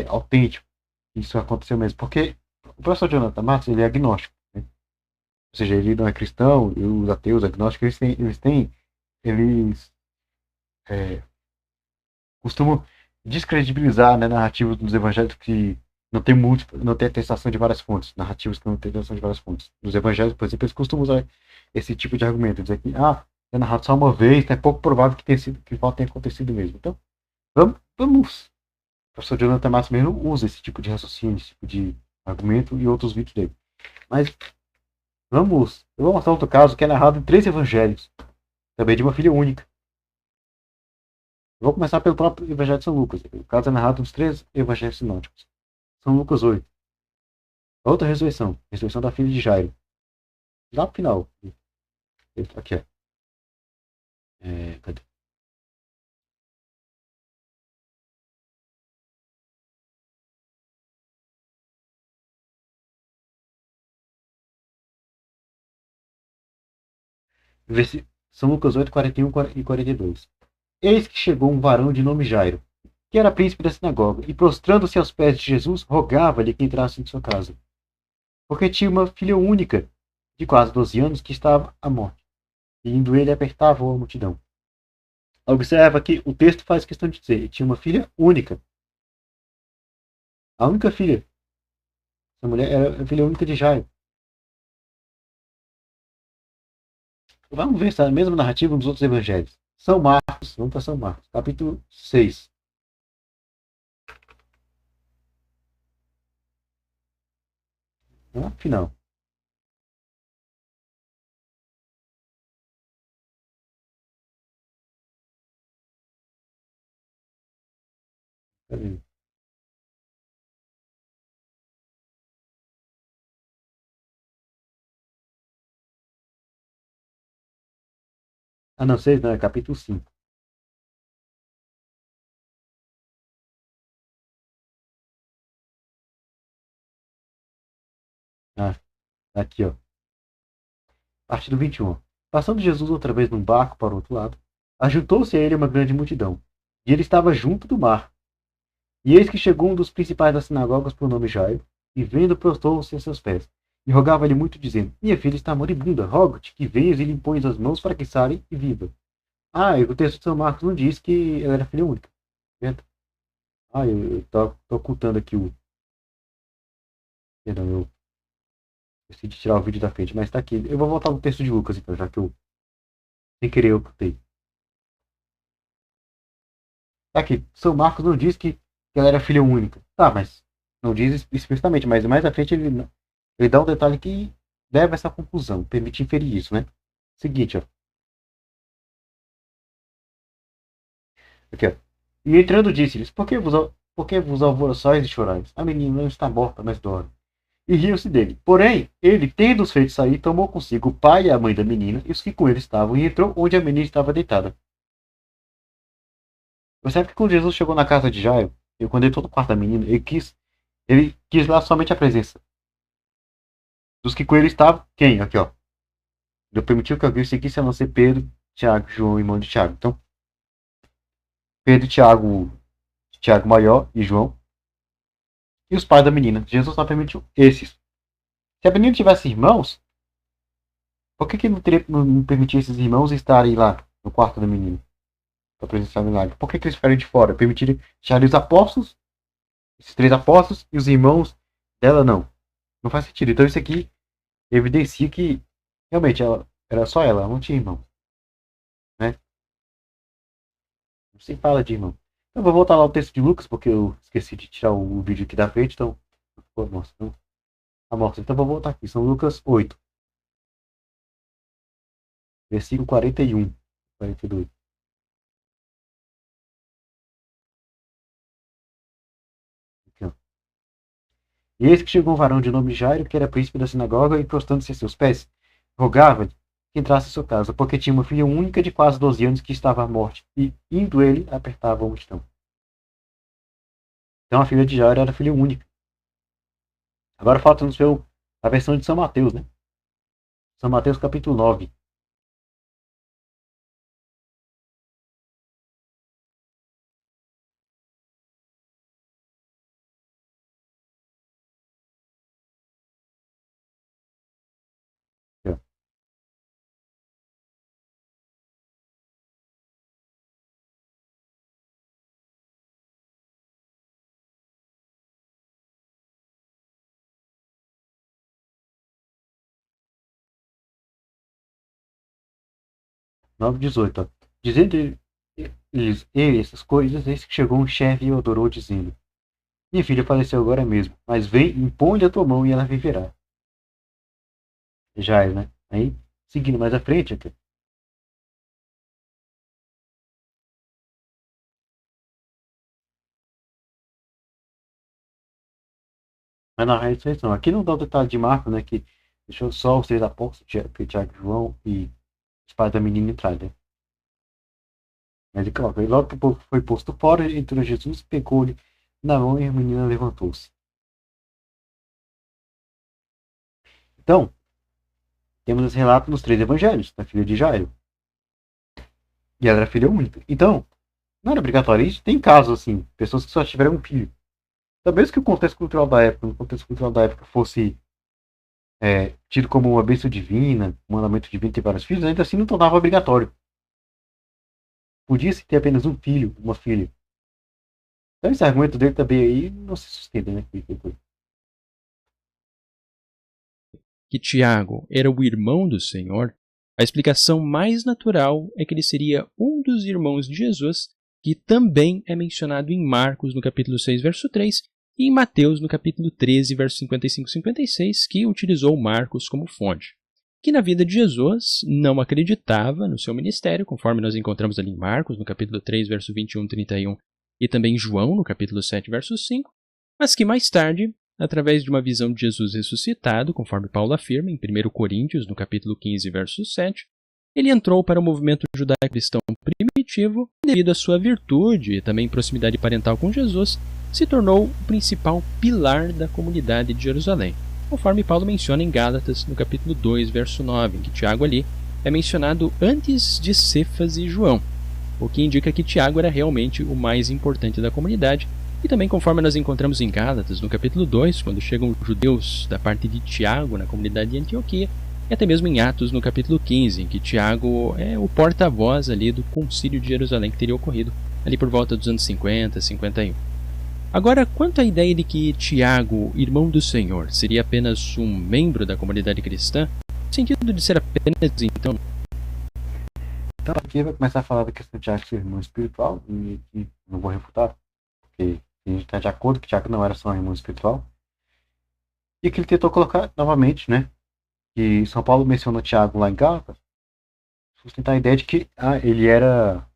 autêntico que isso aconteceu mesmo? Porque o professor Jonathan Matos, ele é agnóstico, né? Ou seja, ele não é cristão, e os ateus agnósticos, eles costumam descredibilizar, né, narrativas dos evangelhos que não tem atestação de várias fontes, narrativas que não tem atestação de várias fontes. Nos evangelhos, por exemplo, eles costumam usar esse tipo de argumento, dizer que é narrado só uma vez, é pouco provável que o fato tenha acontecido mesmo. Então, vamos professor Jonathan Massa mesmo usa esse tipo de raciocínio, esse tipo de argumento e outros vídeos dele. Mas eu vou mostrar outro caso que é narrado em 3 evangelhos, também de uma filha única. Eu vou começar pelo próprio Evangelho de São Lucas. O caso é narrado nos 3 evangelhos sinóticos. São Lucas 8. Outra ressurreição. Ressurreição da filha de Jairo. Lá pro final. Aqui, ó. Cadê? São Lucas 8, 41 e 42. Eis que chegou um varão de nome Jairo, que era príncipe da sinagoga, e prostrando-se aos pés de Jesus, rogava-lhe que entrasse em sua casa. Porque tinha uma filha única, de quase 12 anos, que estava à morte. E indo ele, apertava a multidão. Observa que o texto faz questão de dizer, tinha uma filha única. A única filha. Essa mulher era a filha única de Jairo. Vamos ver essa mesma narrativa nos outros evangelhos. São Marcos, vamos para São Marcos, capítulo 6. Final. Cadê? Ah, não, 6 não, é capítulo 5. Ah, aqui, ó. A partir do 21. Passando Jesus outra vez num barco para o outro lado, ajuntou-se a ele uma grande multidão, e ele estava junto do mar. E eis que chegou um dos principais das sinagogas por nome Jairo, e vendo prostrou-se a seus pés, e rogava-lhe muito, dizendo: Minha filha está moribunda, rogo-te que venhas e lhe impões as mãos para que sare e viva. Ah, e o texto de São Marcos não diz que ela era filha única. Certo? Ah, eu tô ocultando aqui o. Perdão, eu esqueci de tirar o vídeo da frente, mas está aqui. Eu vou voltar no texto de Lucas, então, já que eu, sem querer, eu ocultei. Tá aqui, São Marcos não diz que ela era filha única. Tá, mas não diz explicitamente, mas mais à frente ele dá um detalhe que leva a essa conclusão, permite inferir isso, né? Seguinte, ó. Aqui, ó. E entrando disse-lhes: por que vos alvoroçais e chorais? A menina não está morta, mas dorme. E riam-se dele. Porém, ele, tendo-os feito sair, tomou consigo o pai e a mãe da menina e os que com ele estavam, e entrou onde a menina estava deitada. Percebe que quando Jesus chegou na casa de Jairo, e quando ele entrou no quarto da menina, ele quis lá somente a presença dos que com ele estavam. Quem? Aqui, ó. Ele permitiu que alguém seguisse a não ser Pedro, Tiago, João, irmão de Tiago. Então, Pedro, Tiago maior e João, e os pais da menina. Jesus só permitiu esses. Se a menina tivesse irmãos, por que não permitia esses irmãos estarem lá no quarto da menina para presenciar o milagre? Por que eles ficaram de fora? Permitiram deixar os apóstolos, esses 3 apóstolos, e os irmãos dela não. Não faz sentido. Então isso aqui evidencia que realmente era só ela não tinha irmão. Né? Não se fala de irmão. Eu vou voltar lá ao texto de Lucas, porque eu esqueci de tirar o vídeo aqui da frente, então. Nossa, não. A morte. Então vou voltar aqui. São Lucas 8, versículo 41, 42. Aqui, ó. E eis que chegou um varão de nome Jairo, que era príncipe da sinagoga, e prostando-se a seus pés, rogava-lhe que entrasse em sua casa, porque tinha uma filha única de quase 12 anos que estava à morte, e, indo ele, apertava a multidão. Então a filha de Jairo era filha única. Agora falta-nos ver a versão de São Mateus, né? São Mateus capítulo 9. Aqui, ó. 9:18. Dizendo ele essas coisas, eis que chegou um chefe e o adorou, dizendo: Minha filha faleceu agora mesmo, mas vem, impõe a tua mão e ela viverá. Jairo, né? Aí, seguindo mais à frente, aqui. Mas na ressurreição. Aqui não dá o detalhe de Marcos, né? Que deixou só os três apóstolos, Tiago, João e os pais da menina entrar, né? Mas ele coloca, e logo que o povo foi posto fora, entrou Jesus, pegou-lhe na mão e a menina levantou-se. Então, temos esse relato nos três evangelhos, da filha de Jairo. E ela era filha única. Então, não era obrigatório isso. Tem casos, assim, pessoas que só tiveram um filho. Talvez que o contexto cultural da época, no contexto cultural da época, fosse tido como uma bênção divina, um mandamento divino ter vários filhos, ainda assim não tornava obrigatório. Podia-se ter apenas um filho, uma filha. Então esse argumento dele também aí não se sustenta, né? Que Tiago era o irmão do Senhor, a explicação mais natural é que ele seria um dos irmãos de Jesus, que também é mencionado em Marcos, no capítulo 6, verso 3, e em Mateus, no capítulo 13, verso 55 e 56, que utilizou Marcos como fonte. Que na vida de Jesus não acreditava no seu ministério, conforme nós encontramos ali em Marcos, no capítulo 3, verso 21 e 31, e também em João, no capítulo 7, verso 5, mas que mais tarde, através de uma visão de Jesus ressuscitado, conforme Paulo afirma em 1 Coríntios, no capítulo 15, verso 7, ele entrou para o movimento judaico-cristão primitivo e, devido à sua virtude e também proximidade parental com Jesus, se tornou o principal pilar da comunidade de Jerusalém, conforme Paulo menciona em Gálatas, no capítulo 2, verso 9, em que Tiago ali é mencionado antes de Cefas e João, o que indica que Tiago era realmente o mais importante da comunidade. E também conforme nós encontramos em Gálatas, no capítulo 2, quando chegam os judeus da parte de Tiago na comunidade de Antioquia, e até mesmo em Atos, no capítulo 15, em que Tiago é o porta-voz ali do concílio de Jerusalém que teria ocorrido ali por volta dos anos 50, 51. Agora, quanto à ideia de que Tiago, irmão do Senhor, seria apenas um membro da comunidade cristã, no sentido de ser apenas então... Então aqui vai começar a falar da questão de Tiago ser irmão espiritual, e não vou refutar, porque a gente está de acordo que Tiago não era só um irmão espiritual. E que ele tentou colocar novamente, né? Que São Paulo menciona Tiago lá em Gálatas, sustentar a ideia de que ele era.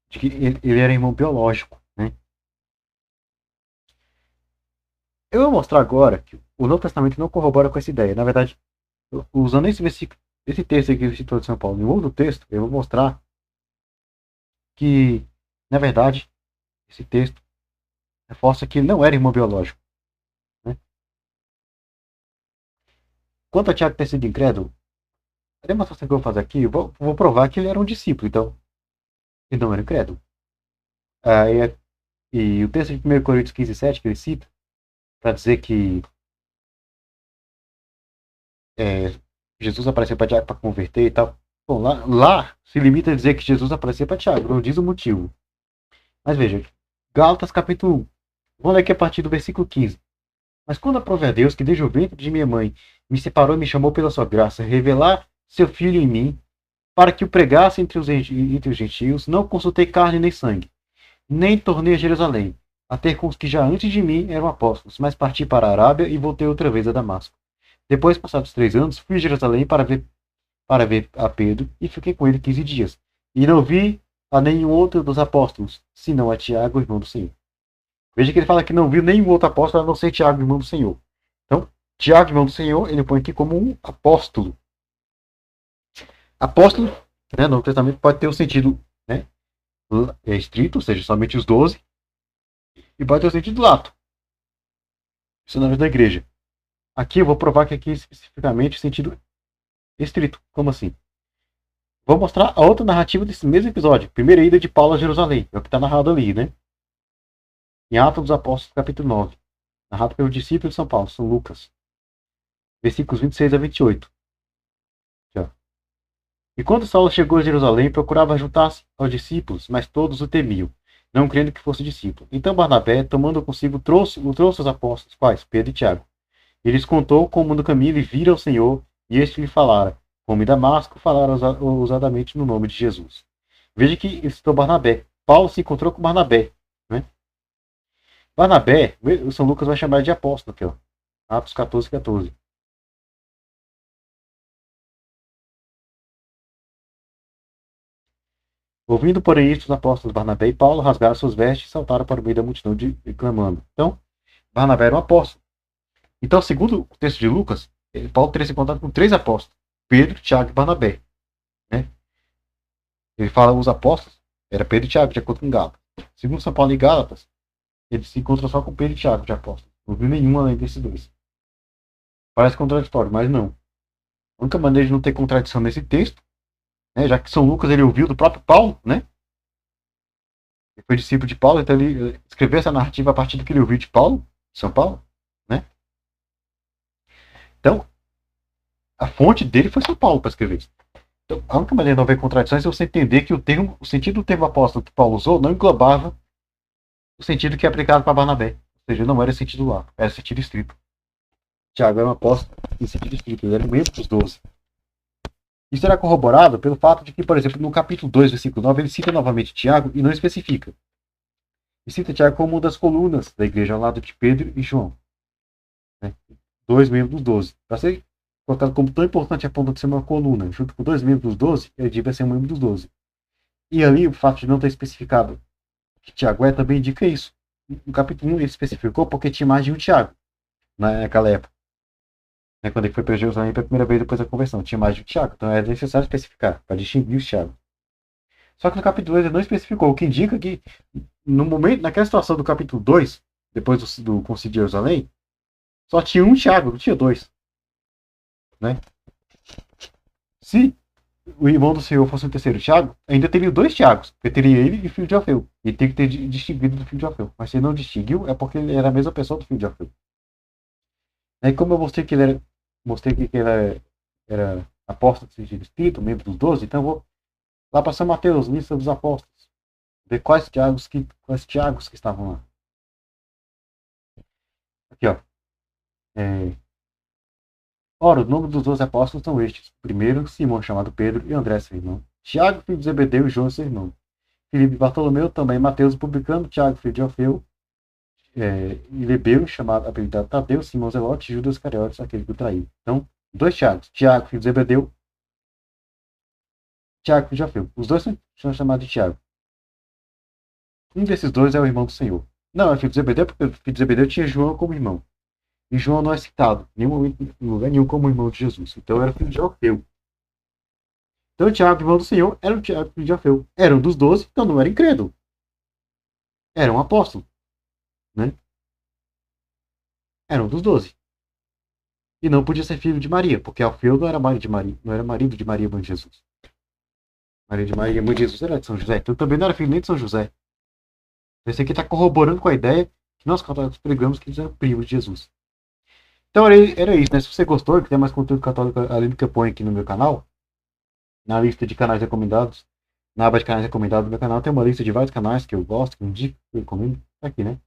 De que ele era irmão biológico, né? Eu vou mostrar agora que o Novo Testamento não corrobora com essa ideia. Na verdade, usando esse versículo, esse texto aqui que citou de São Paulo, em outro texto, eu vou mostrar que, na verdade, esse texto reforça que ele não era irmão biológico. Né? Quanto a Tiago ter sido incrédulo, a demonstração que eu vou fazer aqui, eu vou provar que ele era um discípulo, então ele não era incrédulo. E o texto de 1 Coríntios 15, 7, que ele cita, para dizer que Jesus apareceu para Tiago para converter e tal. Bom, lá se limita a dizer que Jesus apareceu para Tiago, não diz o motivo. Mas veja, Gálatas capítulo 1. Vamos ler aqui a partir do versículo 15. Mas quando aprove a Deus, que desde o ventre de minha mãe me separou e me chamou pela sua graça, revelar seu Filho em mim, para que o pregasse entre os gentios, não consultei carne nem sangue, nem tornei a Jerusalém, a ter com os que já antes de mim eram apóstolos, mas parti para a Arábia e voltei outra vez a Damasco. Depois, passados 3 anos, fui a Jerusalém para ver a Pedro e fiquei com ele 15 dias. E não vi a nenhum outro dos apóstolos, senão a Tiago, irmão do Senhor. Veja que ele fala que não viu nenhum outro apóstolo a não ser Tiago, irmão do Senhor. Então, Tiago, irmão do Senhor, ele põe aqui como um apóstolo. Apóstolo, né, no Novo Testamento pode ter o sentido, né, estrito, ou seja, somente os 12, e pode ter o sentido lato, missionários da igreja. Aqui eu vou provar que aqui especificamente o sentido estrito. Como assim? Vou mostrar a outra narrativa desse mesmo episódio. Primeira ida de Paulo a Jerusalém. É o que está narrado ali, né? Em Atos dos Apóstolos, capítulo 9. Narrado pelo discípulo de São Paulo, São Lucas. Versículos 26 a 28. Já. E quando Saulo chegou a Jerusalém, procurava juntar-se aos discípulos, mas todos o temiam, não crendo que fosse discípulo. Então Barnabé, tomando consigo, trouxe os apóstolos, quais? Pedro e Tiago. Ele lhes contou como no caminho ele vira ao Senhor, e este lhe falara, como em Damasco, falara ousadamente no nome de Jesus. Veja que ele citou Barnabé. Paulo se encontrou com Barnabé. né? Barnabé, o São Lucas vai chamar de apóstolo aqui, ó. Atos 14, 14. Ouvindo, porém, isto, os apóstolos Barnabé e Paulo rasgaram suas vestes e saltaram para o meio da multidão, clamando. Então, Barnabé era um apóstolo. Então, segundo o texto de Lucas, Paulo teria se encontrado com 3 apóstolos: Pedro, Tiago e Barnabé. Né? Ele fala os apóstolos, era Pedro e Tiago, de acordo com Gálatas. Segundo São Paulo e Gálatas, ele se encontra só com Pedro e Tiago de apóstolos. Não viu nenhum além desses 2. Parece contraditório, mas não. A única maneira de não ter contradição nesse texto, né, já que São Lucas ele ouviu do próprio Paulo, né? Ele foi discípulo de Paulo, então ele escreveu essa narrativa a partir do que ele ouviu de Paulo, de São Paulo, né? Então, a fonte dele foi São Paulo para escrever isso. Então, a única maneira de não haver contradições é você entender que o sentido do termo apóstolo que Paulo usou não englobava o sentido que é aplicado para Barnabé. Ou seja, não era sentido lá, era sentido estrito. Tiago era um apóstolo em sentido estrito, ele era um membro dos 12. Isso era corroborado pelo fato de que, por exemplo, no capítulo 2, versículo 9, ele cita novamente Tiago e não especifica. E cita Tiago como uma das colunas da igreja ao lado de Pedro e João. Né? 2 membros dos 12. Para ser colocado como tão importante a ponto de ser uma coluna, junto com 2 membros dos 12, ele devia ser um membro dos 12. E ali, o fato de não ter especificado que Tiago é também indica isso. No capítulo 1 ele especificou porque tinha mais de um Tiago naquela época. Quando ele foi para Jerusalém pela primeira vez depois da conversão, tinha mais de um Tiago. Então era necessário especificar, para distinguir os Tiagos. Só que no capítulo 2 ele não especificou, o que indica que no momento, naquela situação do capítulo 2, depois do Concílio de Jerusalém, só tinha um Tiago, não tinha 2. Né? Se o irmão do Senhor fosse o terceiro Tiago, ainda teria 2 Tiagos, porque teria ele e o filho de Alfeu. E tem que ter distinguido do filho de Alfeu. Mas se ele não distinguiu, é porque ele era a mesma pessoa do filho de Alfeu. E como eu mostrei que ele era apóstolo de sentido estrito, membro dos 12, então eu vou lá para São Mateus, lista dos apóstolos, ver quais Tiagos que estavam lá. Aqui, ó. Ora, o nome dos 12 apóstolos são estes. Primeiro, Simão, chamado Pedro, e André, seu irmão. Tiago, filho de Zebedeu, e João, seu irmão. Filipe e Bartolomeu, também Mateus, publicano, Tiago, filho de Alfeu, e Lebeu, chamado apelidado Tadeu, Simão Zelote, Judas Iscariotes, aquele que o traiu. Então, 2 Tiagos. Tiago, filho de Zebedeu, Tiago, filho de Alfeu. Os 2 são chamados de Tiago. Um desses 2 é o irmão do Senhor. Não é filho de Zebedeu, porque o filho de Zebedeu tinha João como irmão. E João não é citado em lugar nenhum como irmão de Jesus. Então era filho de Alfeu. Então o Tiago, irmão do Senhor, era o Tiago, filho de Alfeu. Era um dos 12, então não era incrédulo. Era um apóstolo. Né? Era um dos 12. E não podia ser filho de Maria, porque Alfeu não era marido de Maria, não era marido de Maria, mãe de Jesus. Maria de Maria, mãe de Jesus, era de São José. Então também não era filho nem de São José. Esse aqui está corroborando com a ideia que nós católicos pregamos que eles eram primos de Jesus. Então era isso, né? Se você gostou e quiser mais conteúdo católico além do que eu ponho aqui no meu canal, na lista de canais recomendados, na aba de canais recomendados do meu canal, tem uma lista de vários canais que eu gosto, que eu indico, que eu recomendo. Tá aqui, né?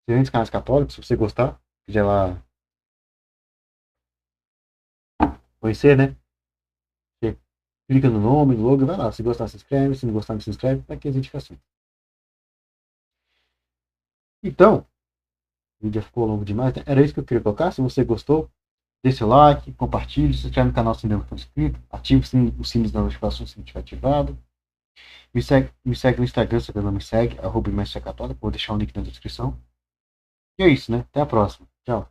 Excelentes canais católicos, se você gostar, quiser lá conhecer, né? Você clica no nome, no logo e vai lá. Se gostar, se inscreve. Se não gostar, não se inscreve. Tá aqui as indicações. Então, o vídeo já ficou longo demais, né? Era isso que eu queria colocar. Se você gostou, deixe seu like, compartilhe, se inscreve no canal se não for inscrito, ative o sino das notificações se não estiver ativado. Me segue no Instagram se você não me segue, @mestre católico, vou deixar o link na descrição. E é isso, né? Até a próxima. Tchau.